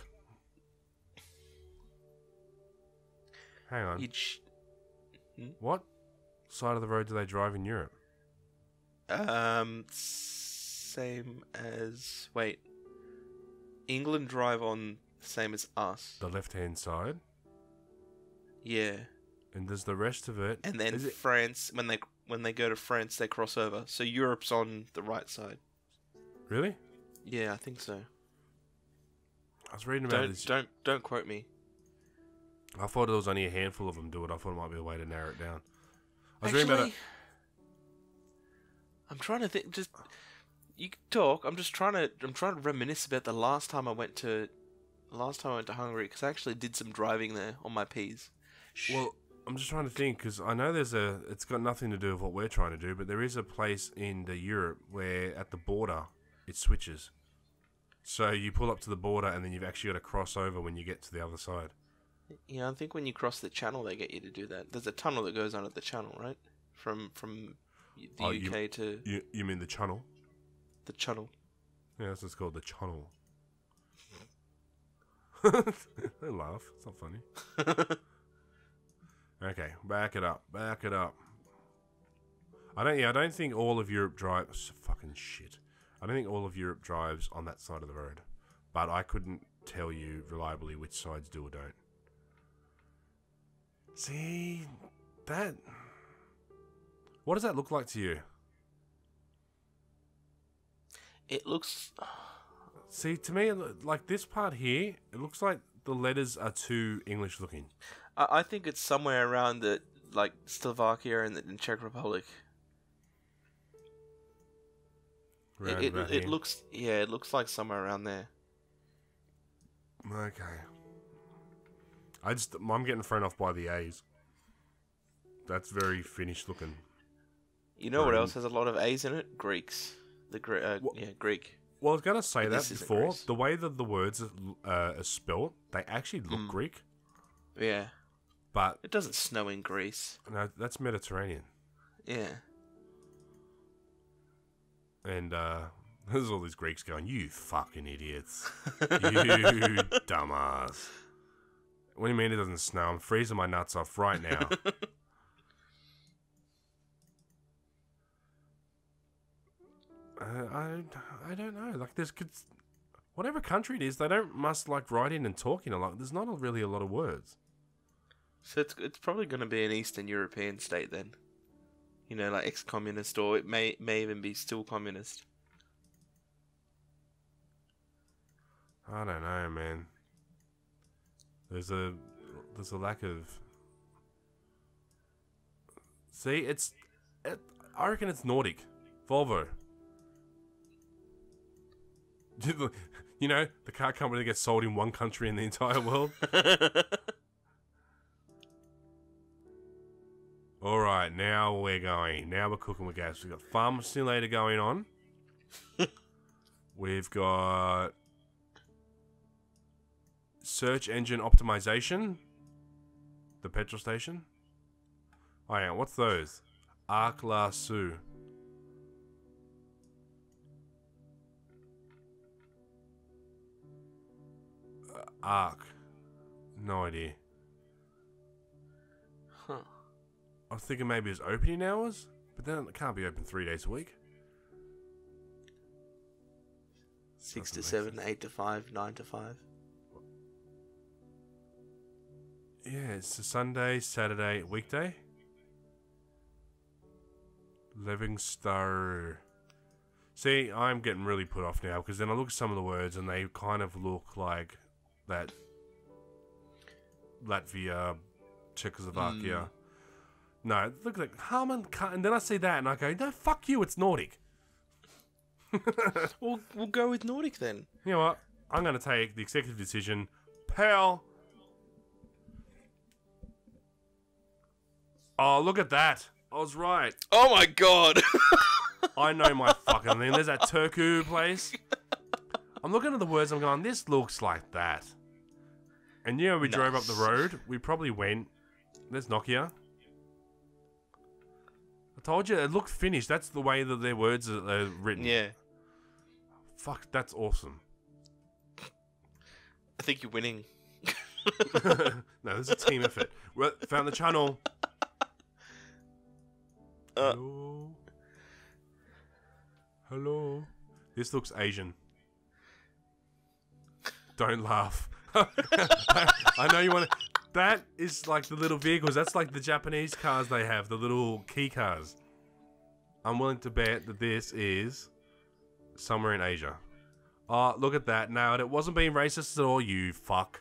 S1: Hang on. What side of the road do they drive in Europe?
S2: Same as... Wait. England drive on the same as us.
S1: The left-hand side?
S2: Yeah.
S1: And does the rest of it...
S2: And then France, when they go to France, they cross over. So Europe's on the right side.
S1: Really?
S2: Yeah, I think so.
S1: I was reading about this.
S2: Don't quote me.
S1: I thought there was only a handful of them do it. I thought it might be a way to narrow it down. I was reading about it.
S2: I'm trying to think. Just you can talk. I'm trying to reminisce about the last time I went to Hungary, because I actually did some driving there on my P's.
S1: Well, I'm just trying to think, because I know it's got nothing to do with what we're trying to do, but there is a place in Europe where at the border it switches. So you pull up to the border and then you've actually got to cross over when you get to the other side.
S2: Yeah, I think when you cross the channel, they get you to do that. There's a tunnel that goes under the channel, right? From the UK to...
S1: You mean the channel?
S2: The channel.
S1: Yeah, that's what it's called, the channel. Don't laugh. It's not funny. Okay, back it up. I don't think all of Europe drives... Fucking shit. I don't think all of Europe drives on that side of the road. But I couldn't tell you reliably which sides do or don't. See, that... What does that look like to you?
S2: It looks...
S1: See, to me, like this part here, it looks like the letters are too English looking.
S2: I think it's somewhere around like Slovakia and the Czech Republic. It looks like somewhere around there.
S1: Okay. I'm getting thrown off by the A's. That's very Finnish looking.
S2: You know what else has a lot of A's in it? Greeks. Greek.
S1: Well, I was gonna say that before. The way that the words are spelled, they actually look Greek.
S2: Yeah.
S1: But
S2: it doesn't snow in Greece.
S1: No, that's Mediterranean.
S2: Yeah.
S1: And there's all these Greeks going, "You fucking idiots. You dumbass. What do you mean it doesn't snow? I'm freezing my nuts off right now." I don't know. Like, whatever country it is, they don't must like write in and talk in a lot. There's not really a lot of words.
S2: So it's probably going to be an Eastern European state then. You know, like ex-communist, or it may even be still communist.
S1: I don't know, man. There's a lack of. See, I reckon it's Nordic, Volvo. You know, the car company that gets sold in one country in the entire world. Alright, now we're going. Now we're cooking with gas. We've got Farm Simulator going on. We've got Search Engine Optimization. The petrol station. Oh yeah, what's those? Arc La Sue. Arc. No idea.
S2: Huh.
S1: I was thinking maybe it's opening hours, but then it can't be open 3 days a week.
S2: 6 to 7, 8 to 5, 9 to 5.
S1: Yeah, it's a Sunday, Saturday, weekday. Living Star. See, I'm getting really put off now because then I look at some of the words and they kind of look like that Latvia, Czechoslovakia. No, look like Harman, and then I see that and I go, no, fuck you, it's Nordic.
S2: We'll go with Nordic then.
S1: You know what? I'm going to take the executive decision. Pal. Oh, look at that. I was right.
S2: Oh my god.
S1: I know my fucking thing. There's that Turku place. I'm looking at the words, I'm going, this looks like that. And you know, we drove up the road. We probably went. There's Nokia. I told you, it looked finished. That's the way that their words are written.
S2: Yeah.
S1: Fuck, that's awesome.
S2: I think you're winning.
S1: No, this is a team effort. We found the channel. Hello. Hello. This looks Asian. Don't laugh. I know you want to... That is like the little vehicles. That's like the Japanese cars they have. The little key cars. I'm willing to bet that this is somewhere in Asia. Oh, look at that. Now, it wasn't being racist at all, you fuck.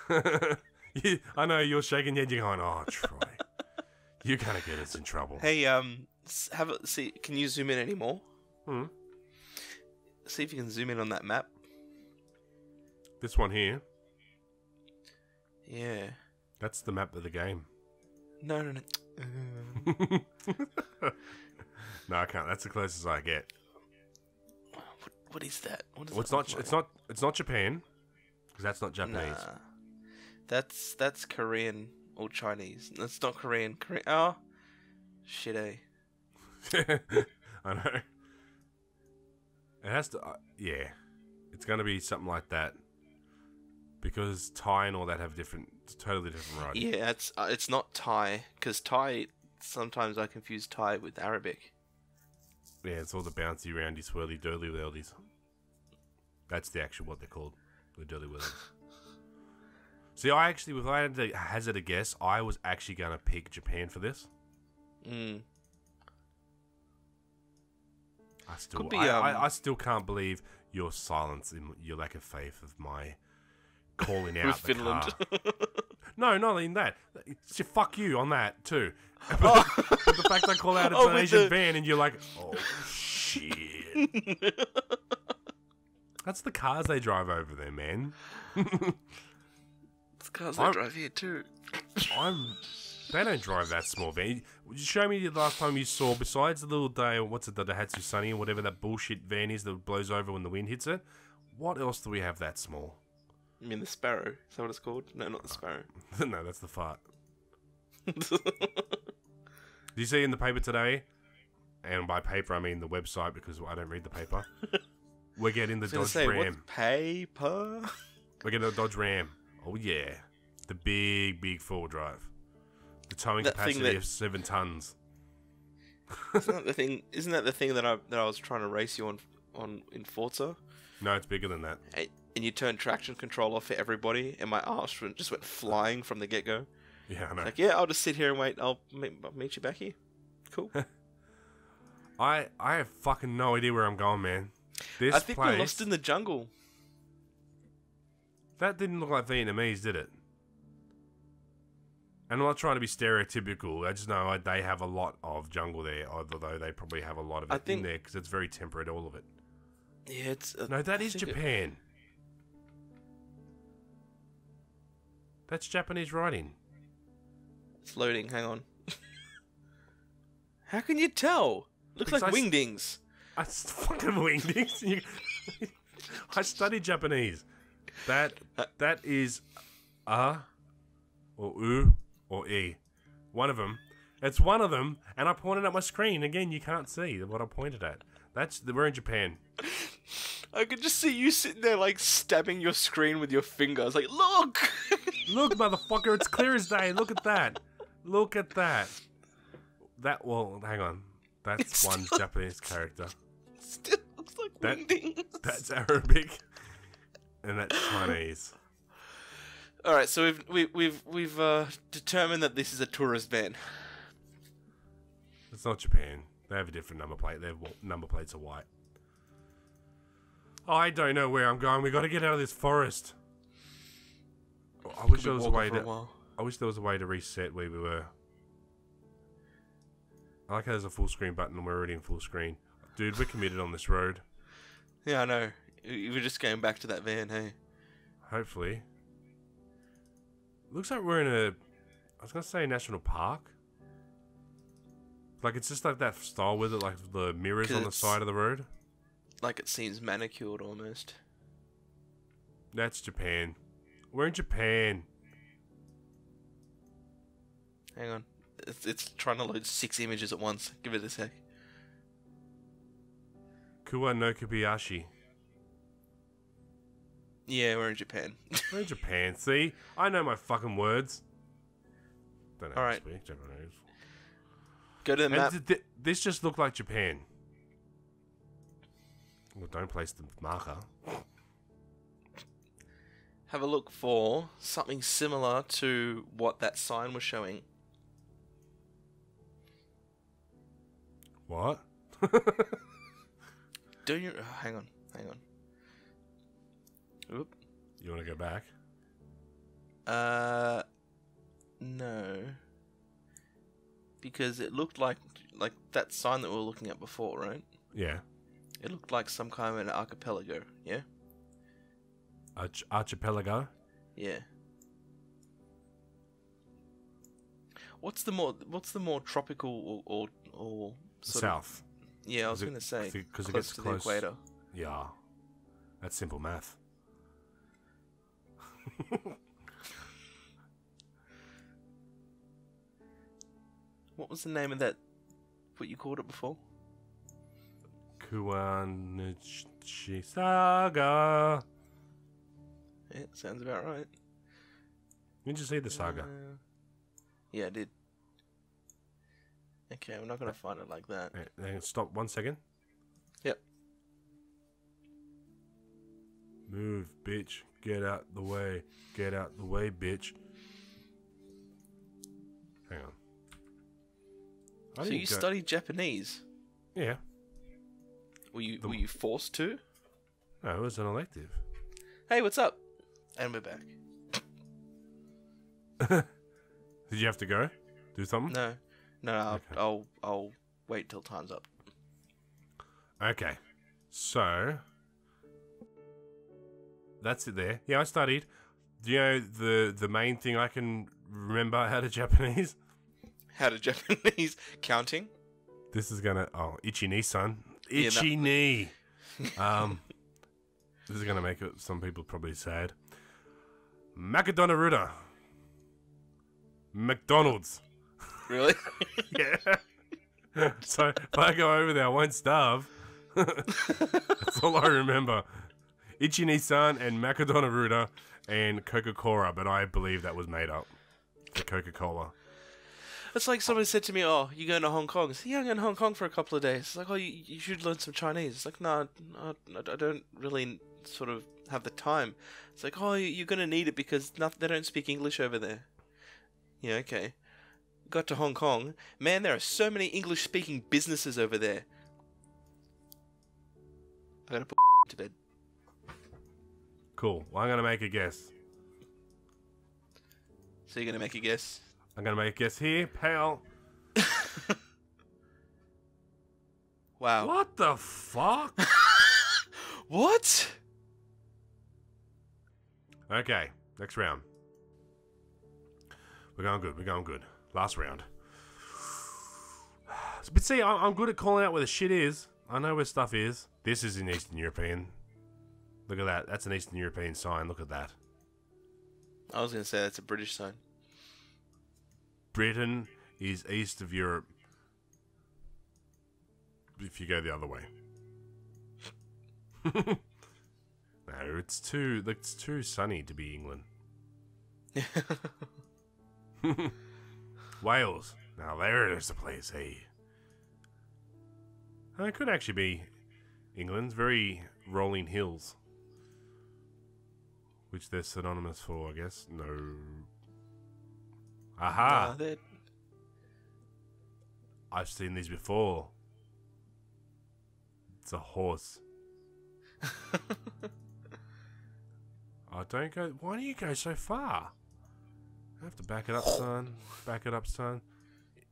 S1: I know you're shaking your head. You're going, oh, Troy. You're going to get us in trouble.
S2: Hey, see, can you zoom in anymore? See if you can zoom in on that map.
S1: This one here.
S2: Yeah.
S1: That's the map of the game.
S2: No.
S1: No, I can't. That's the closest I get.
S2: What is that? What is
S1: well, it's not Japan, because that's not Japanese.
S2: Nah. That's Korean or Chinese. That's not Korean. Oh, shit, eh?
S1: I know. It has to. Yeah, it's going to be something like that. Because Thai and all that have totally different writing.
S2: Yeah, it's not Thai, because Thai, sometimes I confuse Thai with Arabic.
S1: Yeah, it's all the bouncy, roundy, swirly, dirly worldies. That's what they're called. The dirly worldies. See, I actually, if I had to hazard a guess, I was actually going to pick Japan for this. I still can't believe your silence and your lack of faith of my... calling out the Finland. Car. No, not even that. Fuck you on that too. But the fact I call out it's an Asian van and you're like, oh shit. That's the cars they drive over there, man.
S2: It's cars they drive here too.
S1: They don't drive that small van. Would you show me the last time you saw, besides the little what's it, the Daihatsu Sunny or whatever that bullshit van is that blows over when the wind hits it? What else do we have that small?
S2: You mean the Sparrow? Is that what it's called? No, not the Sparrow.
S1: No, that's the fart. Did you see in the paper today? And by paper, I mean the website because I don't read the paper. We're getting the Dodge Ram.
S2: What paper?
S1: We're getting a Dodge Ram. Oh, yeah. The big four-wheel drive. The towing capacity of 7 tons.
S2: Isn't that the thing? Isn't that the thing that I was trying to race you on in Forza?
S1: No, it's bigger than that.
S2: And you turn traction control off for everybody, and my arse just went flying from the get-go.
S1: Yeah, I know.
S2: Like, yeah, I'll just sit here and wait. I'll meet you back here. Cool.
S1: I have fucking no idea where I'm going, man.
S2: I think we're lost in the jungle.
S1: That didn't look like Vietnamese, did it? And I'm not trying to be stereotypical. I just know they have a lot of jungle there, although they probably have a lot of it in there because it's very temperate, all of it.
S2: Yeah, it's...
S1: no, that is Japan. That's Japanese writing.
S2: It's loading, hang on. How can you tell? Looks like wingdings.
S1: I fucking wingdings. I studied Japanese. That is or u or e. One of them. It's one of them, and I pointed at my screen. Again, you can't see what I pointed at. We're in Japan.
S2: I could just see you sitting there, like, stabbing your screen with your finger. I was like, look!
S1: Look, motherfucker, it's clear as day. Look at that. Look at that. Well, hang on. That's one Japanese character.
S2: Still looks like wingdings.
S1: That's Arabic. And that's Chinese.
S2: Alright, so we've determined that this is a tourist van.
S1: It's not Japan. They have a different number plate. Their number plates are white. I don't know where I'm going. We got to get out of this forest. I wish there was a way to. I wish there was a way to reset where we were. I like how there's a full screen button and we're already in full screen. Dude, we're committed on this road.
S2: Yeah, I know. We're just going back to that van, hey?
S1: Hopefully. Looks like we're in a... I was going to say a national park. Like, it's just like that style with it, like the mirrors on the side of the road.
S2: Like it seems manicured almost.
S1: That's Japan. We're in Japan.
S2: Hang on. It's trying to load 6 images at once. Give it a sec.
S1: Kuwa no Kobayashi.
S2: Yeah, we're in Japan.
S1: We're in Japan. See? I know my fucking words. Don't know how to speak Japanese.
S2: Go to the map.
S1: This just looked like Japan. Well, don't place the marker.
S2: Have a look for something similar to what that sign was showing.
S1: What?
S2: Don't you... Oh, hang on. Oop.
S1: You want to go back?
S2: No. Because it looked like that sign that we were looking at before, right?
S1: Yeah.
S2: It looked like some kind of an archipelago, yeah?
S1: Archipelago?
S2: Yeah. What's the more tropical or sort
S1: South.
S2: Of, yeah, I was going to say
S1: because it
S2: close
S1: gets
S2: to
S1: close.
S2: the equator.
S1: Yeah. That's simple math.
S2: What was the name of that? What you called it before?
S1: Kuwanichi Saga.
S2: Yeah, sounds about right.
S1: Didn't you see the saga?
S2: Yeah, I did. Okay, we're not going to find it like that.
S1: Stop 1 second.
S2: Yep.
S1: Move, bitch. Get out the way. Get out the way, bitch. Hang on.
S2: So you studied Japanese?
S1: Yeah.
S2: Were you forced to?
S1: No, it was an elective.
S2: Hey, what's up? And we're back.
S1: Did you have to go? Do something?
S2: No. Okay. I'll wait till time's up.
S1: Okay. So that's it there. Yeah, I studied. Do you know the main thing I can remember out of Japanese?
S2: How to Japanese counting?
S1: This is gonna itchy knee, son. Itchy knee. This is gonna make some people probably sad. Macadonaruda. McDonald's.
S2: Really?
S1: Yeah. So if I go over there, I won't starve. That's all I remember. Ichi Nissan and Macadonaruda and Coca-Cola, but I believe that was made up. The Coca-Cola.
S2: It's like somebody said to me, "Oh, you going to Hong Kong?" I said, "Yeah, I'm going to Hong Kong for a couple of days." It's like, "Oh, you should learn some Chinese." It's like, "No, I don't really sort of have the time." It's like, "Oh, you're going to need it because they don't speak English over there." Yeah, okay. Got to Hong Kong. Man, there are so many English-speaking businesses over there. I gotta put to bed.
S1: Cool. Well, I'm gonna make a guess.
S2: So you're gonna make a guess?
S1: I'm gonna make a guess here, pal.
S2: Wow.
S1: What the fuck?
S2: What?
S1: Okay, next round. We're going good. We're going good. Last round. But see, I'm good at calling out where the shit is. I know where stuff is. This is in Eastern European. Look at that. That's an Eastern European sign. Look at that.
S2: I was gonna say that's a British sign.
S1: Britain is east of Europe. If you go the other way. No, it's too sunny to be England. Wales. Now there is a place, hey. It could actually be England's very rolling hills. Which they're synonymous for, I guess. No. Aha! I've seen these before. It's a horse. Oh, don't go. Why do you go so far? I have to back it up, son. Back it up, son.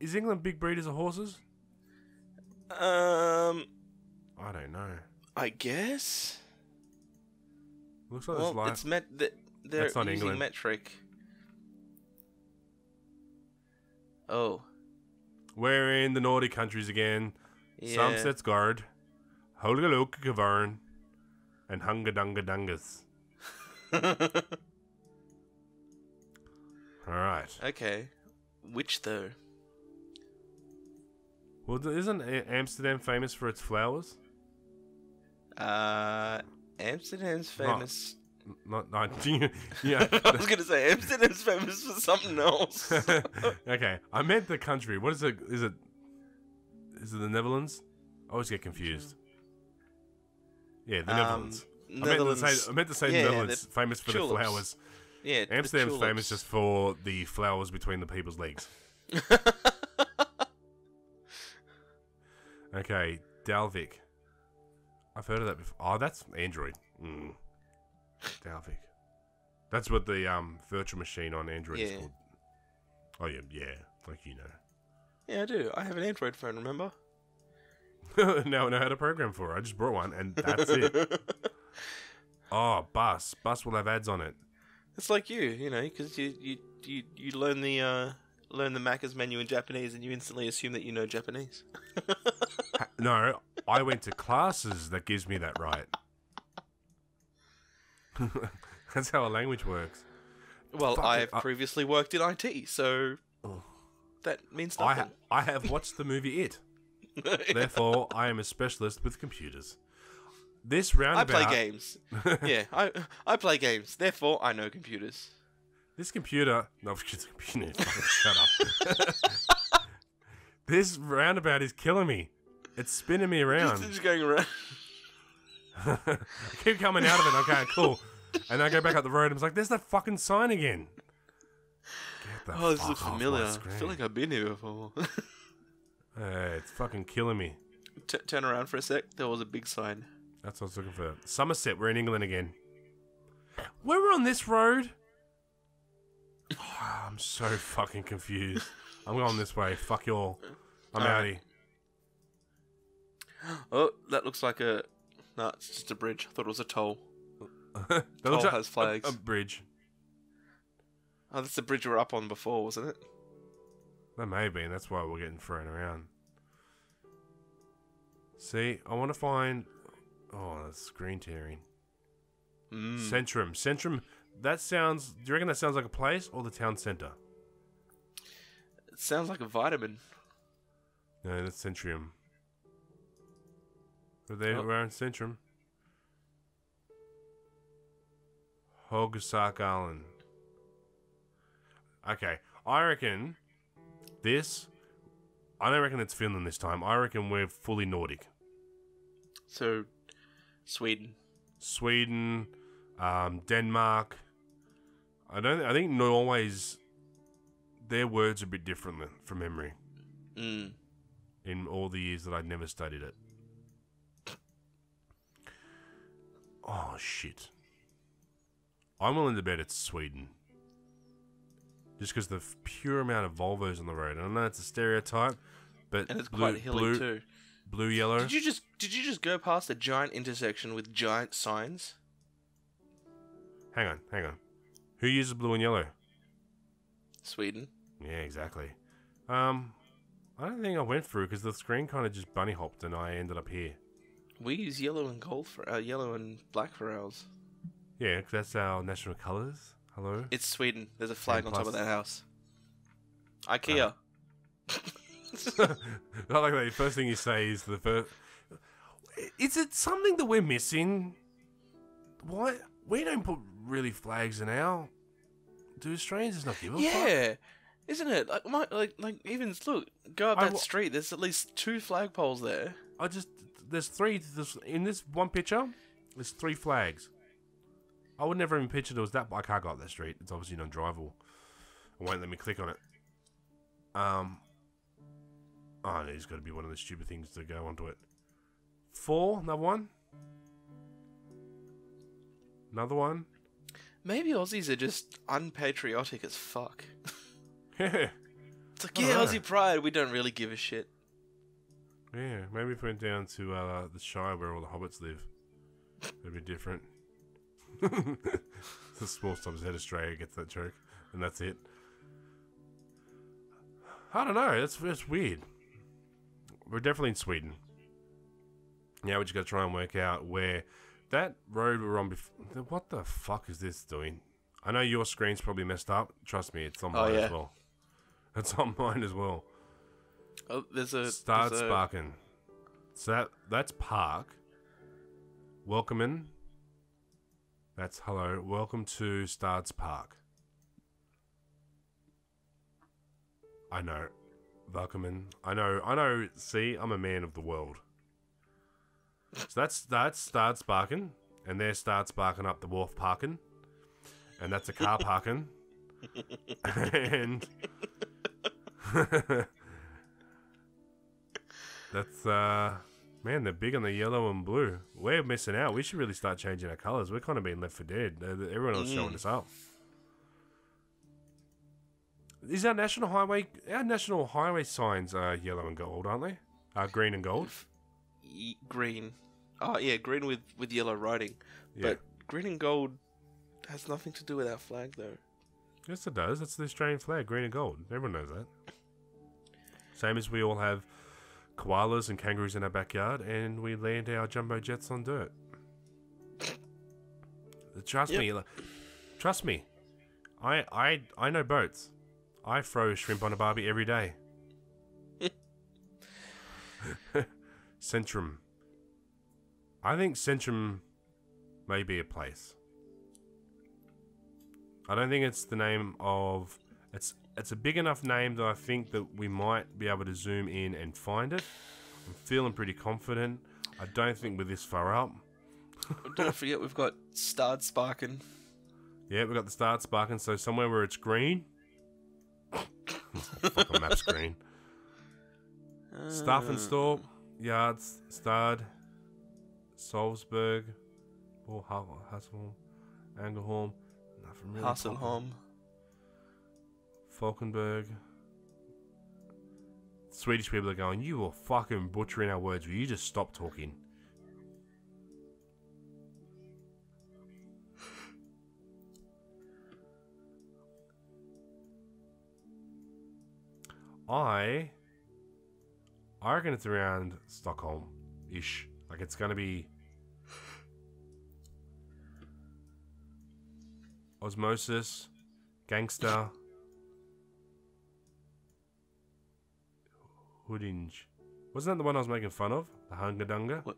S1: Is England big breeders of horses? I don't know.
S2: I guess.
S1: Looks like
S2: Well,
S1: there's life.
S2: they're
S1: That's not
S2: using
S1: England.
S2: metric. Oh.
S1: We're in the naughty countries again.
S2: Yeah.
S1: Somerset's Guard, Holgalooka Cavern, and Hungadunga Dungas. Alright.
S2: Okay. Which though?
S1: Well, isn't Amsterdam famous for its flowers?
S2: Amsterdam's famous.
S1: Not yeah.
S2: I was gonna say Amsterdam's famous for something else.
S1: Okay, I meant the country. What is it? Is it the Netherlands? I always get confused. Yeah, the Netherlands.
S2: Netherlands.
S1: I meant to say
S2: yeah,
S1: Netherlands, famous for
S2: tulips.
S1: the flowers.
S2: Yeah,
S1: Amsterdam's
S2: the
S1: famous
S2: tulips.
S1: just for the flowers between the people's legs. Okay, Dalvik. I've heard of that before. Oh, that's Android. Dalvik. That's what the virtual machine on Android is called. Oh yeah, like you know.
S2: Yeah, I do. I have an Android phone, remember?
S1: Now I know how to program for it. I just brought one, and that's it. Oh, Bus will have ads on it.
S2: It's like you know, because you learn the Macca's menu in Japanese, and you instantly assume that you know Japanese.
S1: No, I went to classes that gives me that right. That's how a language works.
S2: Well, I've previously worked in IT, so that means nothing.
S1: I have watched the movie It. Therefore, I am a specialist with computers. This roundabout...
S2: I play games. Yeah, I play games. Therefore, I know computers.
S1: This computer... No, it's a computer. Shut up. This roundabout is killing me. It's spinning me around.
S2: It's just going around.
S1: I keep coming out of it. Okay, cool. And I go back up the road and I was like, there's that fucking sign again.
S2: Oh, this looks familiar. I feel like I've been here before.
S1: It's fucking killing me.
S2: Turn around for a sec. There was a big sign.
S1: That's what I was looking for. Somerset, we're in England again. We're on this road. Oh, I'm so fucking confused. I'm going this way. Fuck you all. I'm outie.
S2: Oh, that looks like a... No, it's just a bridge. I thought it was a toll.
S1: Toll
S2: has flags.
S1: A bridge.
S2: Oh, that's the bridge we were up on before, wasn't it?
S1: That may have been. That's why we're getting thrown around. See, I want to find... Oh, that's screen tearing. Centrum. Centrum, that sounds... Do you reckon that sounds like a place or the town centre?
S2: It sounds like a vitamin.
S1: No, that's Centrium. We're in Centrum. Hogasak Island. Okay, I reckon this, I don't reckon it's Finland this time. I reckon we're fully Nordic.
S2: So, Sweden.
S1: Sweden, Denmark. I think Norway's, their words are a bit different from memory.
S2: Mm.
S1: In all the years that I'd never studied it. Oh, shit. I'm willing to bet it's Sweden. Just because the pure amount of Volvos on the road. I know it's a stereotype, but
S2: and it's quite hilly too.
S1: Blue, yellow.
S2: Did you just go past a giant intersection with giant signs?
S1: Hang on. Who uses blue and yellow?
S2: Sweden.
S1: Yeah, exactly. I don't think I went through because the screen kind of just bunny hopped and I ended up here.
S2: We use yellow and gold for yellow and black for ours.
S1: Yeah, because that's our national colours. Hello.
S2: It's Sweden. There's a flag
S1: And
S2: on top
S1: plus-
S2: of that house. IKEA.
S1: I like that. The first thing you say is the first. Is it something that we're missing? What? We don't put really flags in our. Do Australians just not give a fuck?
S2: Yeah, isn't it? Like even look, go up
S1: I
S2: that
S1: wa-
S2: street. There's at least 2 flagpoles there.
S1: There's 3. In this one picture, there's 3 flags. I would never even picture there was that. But I can't go up that street. It's obviously non-drivable. It won't let me click on it. Oh, there's got to be one of the stupid things to go onto it. 4, another one. Another one.
S2: Maybe Aussies are just unpatriotic as fuck.
S1: Yeah.
S2: It's like,
S1: I
S2: yeah,
S1: don't
S2: Aussie
S1: know.
S2: pride. We don't really give a shit.
S1: Yeah, maybe if we went down to the Shire where all the hobbits live, it'd be different. The small stuff head Australia gets that joke, and that's it. I don't know. It's weird. We're definitely in Sweden. Now we just got to try and work out where that road we were on before. What the fuck is this doing? I know your screen's probably messed up. Trust me, it's on mine as well. It's on mine as well.
S2: Oh,
S1: Start sparking. So that's park. Welcoming. That's hello. Welcome to Stards Park. I know. Welcoming. I know. See, I'm a man of the world. So that's Stards Parking. And there starts barking up the wharf parking. And that's a car parking. And that's man, they're big on the yellow and blue. We're missing out. We should really start changing our colours. We're kind of being left for dead. Everyone else showing us up. Is our national highway signs are yellow and gold, aren't they? Green and gold.
S2: Green. Oh yeah, green with yellow writing.
S1: Yeah.
S2: But green and gold has nothing to do with our flag, though.
S1: Yes, it does. It's the Australian flag, green and gold. Everyone knows that. Same as we all have koalas and kangaroos in our backyard, and we land our jumbo jets on dirt. Trust me. I know boats. I throw shrimp on a barbie every day. Centrum. I think Centrum may be a place. I don't think it's the name of... It's a big enough name that I think that we might be able to zoom in and find it. I'm feeling pretty confident. I don't think we're this far up.
S2: Don't forget we've got Stard Sparkin'.
S1: Yeah, we've got the start sparking, so somewhere where it's green. Fucking map's green. Stuff and Store, Yards, Stard, Salzburg, Hasselholm, Angelholm, nothing really.
S2: Hasselholm.
S1: Falkenberg. Swedish people are going, you are fucking butchering our words. Will you just stop talking? I reckon it's around Stockholm-ish. Like it's gonna be Osmosis, Gangster, Hoodinge. Wasn't that the one I was making fun of? The Hungadunga?
S2: What?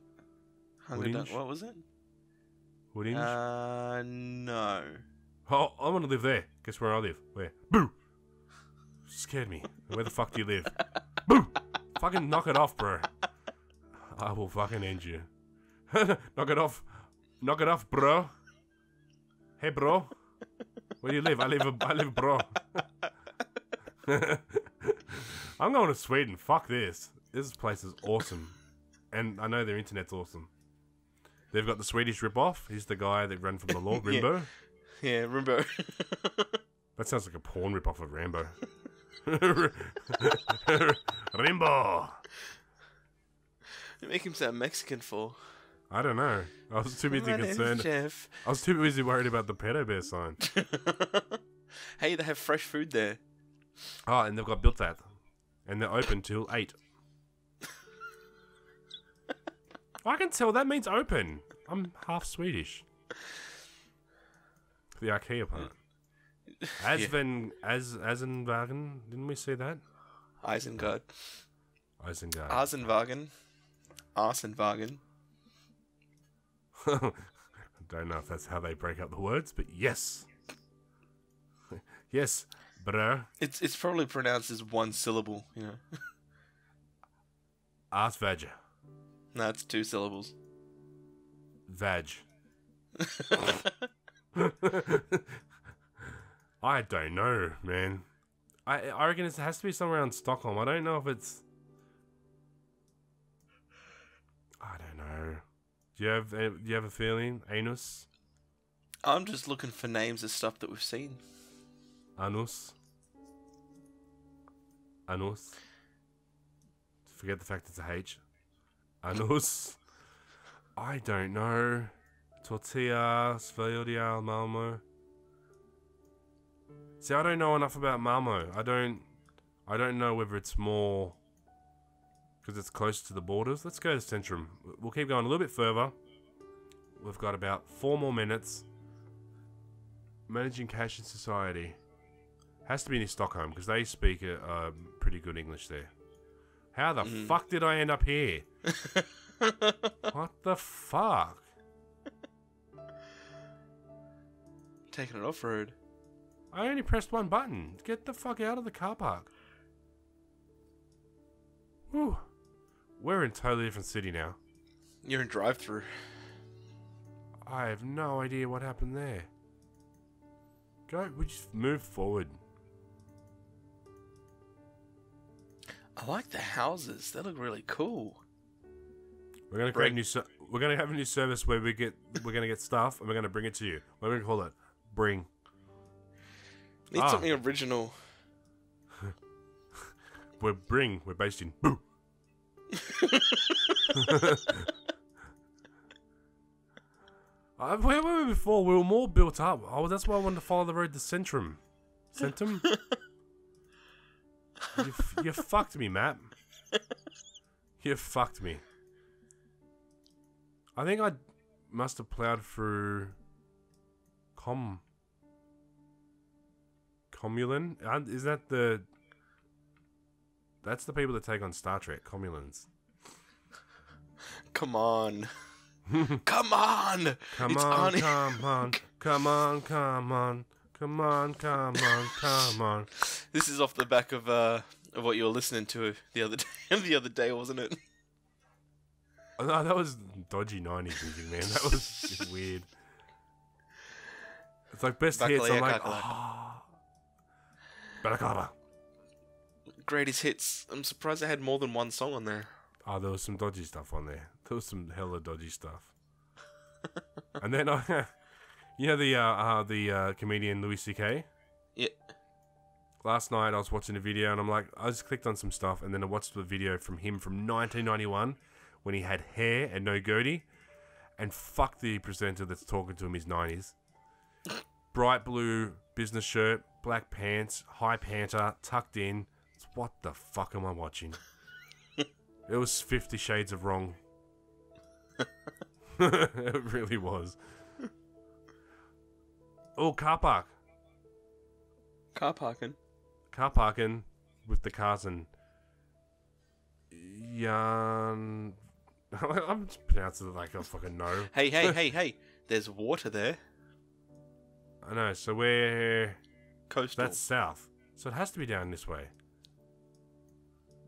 S1: Hoodinge?
S2: What was it?
S1: Hoodinge?
S2: No.
S1: Oh, I want to live there. Guess where I live? Where? Boo! scared me. Where the fuck do you live? Boom! Fucking knock it off, bro. I will fucking end you. Knock it off. Knock it off, bro. Hey, bro. Where do you live? I live, bro. I'm going to Sweden. Fuck this. This place is awesome. And I know their internet's awesome. They've got the Swedish rip-off. He's the guy that ran from the law, Rimbo.
S2: Yeah, Rimbo.
S1: That sounds like a porn rip-off of Rambo. Rimbo!
S2: You make him sound Mexican for.
S1: I don't know. I was too busy concerned.
S2: Jeff.
S1: I was too busy worried about the pedo bear sign.
S2: Hey, they have fresh food there.
S1: Oh, and they've got built that. And they're open till 8. I can tell that means open. I'm half Swedish. The IKEA part. Asenwagen, didn't we see that?
S2: Isengard.
S1: Isengard.
S2: Arsenwagen.
S1: I don't know if that's how they break up the words, but yes. Yes, bro.
S2: It's probably pronounced as one syllable, you know.
S1: Arsvadger.
S2: No, it's 2 syllables.
S1: Vag. I don't know, man. I reckon it has to be somewhere around Stockholm. I don't know if it's... I don't know. Do you have a feeling? Anus?
S2: I'm just looking for names of stuff that we've seen.
S1: Anus? Anus? Forget the fact it's a H. Anus? I don't know. Tortilla, Sveldia, Malmo. See, I don't know enough about Malmo. I don't know whether it's more because it's close to the borders. Let's go to Centrum. We'll keep going a little bit further. We've got about 4 more minutes. Managing cash in society. Has to be near Stockholm because they speak pretty good English there. How the fuck did I end up here? What the fuck?
S2: Taking it off-road.
S1: I only pressed one button. Get the fuck out of the car park. Whew. We're in a totally different city now.
S2: You're in drive-through.
S1: I have no idea what happened there. We just move forward.
S2: I like the houses. They look really cool.
S1: We're gonna create we're gonna have a new service where we're gonna get stuff and we're gonna bring it to you. What are we gonna call it? Bring.
S2: Need something original.
S1: We're based in Boo. Where were we before? We were more built up. Oh, that's why I wanted to follow the road to Centrum. Centrum? You fucked me, Matt. You fucked me. I think I must have plowed through Comulin? Is that the... That's the people that take on Star Trek, Comulans.
S2: Come on. Come on!
S1: Come on, come on, come on, come on, come on, come on, come on.
S2: This is off the back of what you were listening to the other day, wasn't it?
S1: Oh, no, that was dodgy 90s music, man. That was just weird. It's like best hits. I'm like, Balaclava.
S2: Greatest hits. I'm surprised they had more than one song on there.
S1: Oh, there was some dodgy stuff on there. There was some hella dodgy stuff. And then, you know the comedian Louis C.K.?
S2: Yeah.
S1: Last night I was watching a video and I'm like, I just clicked on some stuff and then I watched the video from him from 1991 when he had hair and no goatee. And fuck the presenter that's talking to him his 90s. Bright blue business shirt, black pants, high panter, tucked in. What the fuck am I watching? It was 50 Shades of Wrong. It really was. Oh, car park.
S2: Car parking.
S1: Car parking with the cars and... Yarn... I'm just pronouncing it like I fucking know.
S2: Hey. There's water there.
S1: I know, so we're...
S2: Coastal.
S1: That's south. So it has to be down this way.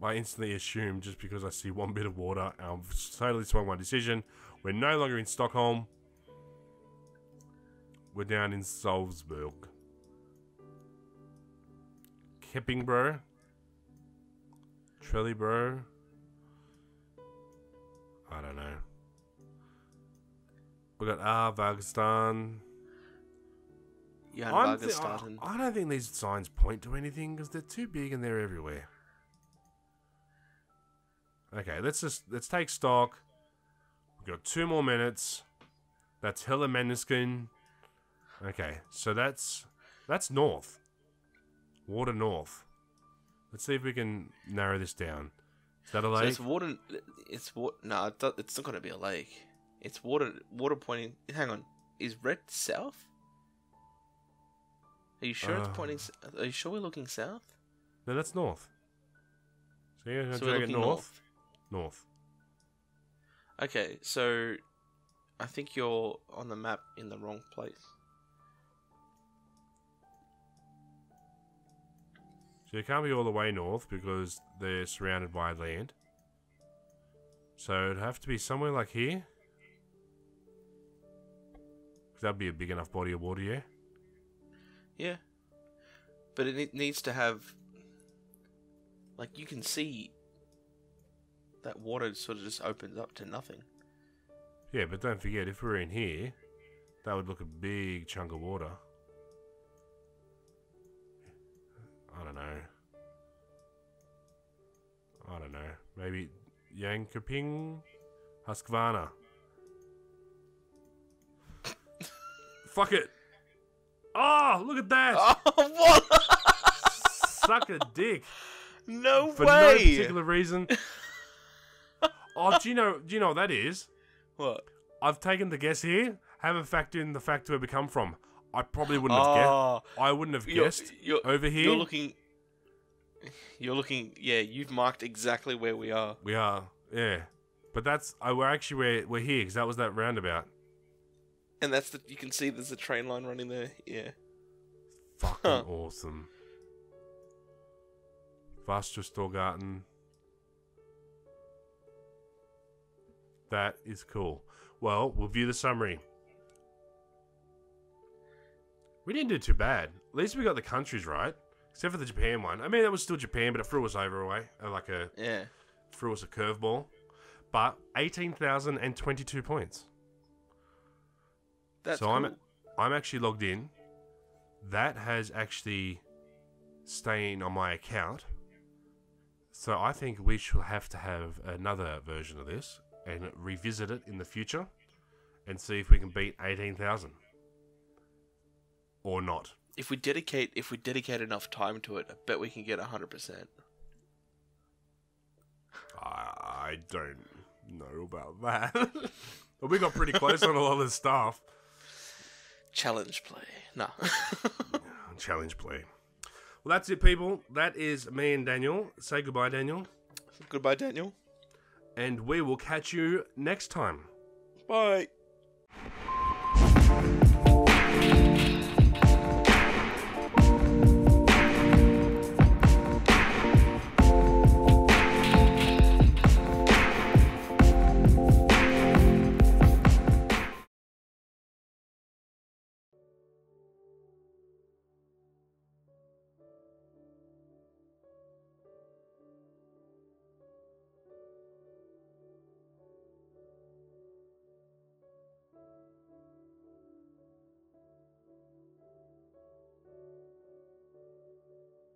S1: I instantly assumed just because I see one bit of water, and I've totally swung my decision. We're no longer in Stockholm. We're down in Salzburg. Kipping, bro. Trelly, bro. I don't know. We got Vagastan. I don't think these signs point to anything because they're too big and they're everywhere. Okay, let's take stock. We've got 2 more minutes. That's Hella Meniskin. Okay, so that's north. Water north. Let's see if we can narrow this down. Is that a lake?
S2: So it's water. It's water. No, it's not going to be a lake. It's water. Water pointing. Hang on. Is red south? Are you sure it's pointing? Are you sure we're looking south?
S1: No, that's north. So you're
S2: so we're looking north.
S1: North.
S2: Okay, so I think you're on the map in the wrong place.
S1: So you can't be all the way north because they're surrounded by land. So it'd have to be somewhere like here. Because that'd be a big enough body of water, yeah?
S2: Yeah. But it needs to have... Like, you can see that water sort of just opens up to nothing.
S1: Yeah, but don't forget, if we're in here, that would look a big chunk of water. I don't know. Maybe Yankoping? Husqvarna. Fuck it. Oh, look at that.
S2: Oh, what?
S1: Suck a dick.
S2: No
S1: For
S2: way.
S1: no particular reason. Oh, do you know what that is?
S2: What?
S1: I've taken the guess here. Haven't factored in the fact where we come from. I probably wouldn't have guessed. I wouldn't have guessed over here.
S2: You're looking. Yeah, you've marked exactly where we are.
S1: We are. Yeah, but that's. We're actually we're here because that was that roundabout.
S2: And that's you can see there's a train line running there. Yeah.
S1: Fucking awesome. Vastrastorgarten. That is cool. Well, we'll view the summary. We didn't do too bad. At least we got the countries right. Except for the Japan one. I mean, that was still Japan, but it threw us over away. Threw us a curveball. But 18,022 points.
S2: That's
S1: so
S2: cool.
S1: I'm actually logged in. That has actually staying on my account. So I think we shall have to have another version of this and revisit it in the future and see if we can beat 18,000 or not.
S2: If we dedicate enough time to it, I bet we can get 100%.
S1: I don't know about that. But we got pretty close on a lot of the stuff.
S2: Challenge play. No.
S1: Challenge play. Well, that's it, people. That is me and Daniel. Say goodbye, Daniel.
S2: Goodbye, Daniel.
S1: And we will catch you next time.
S2: Bye.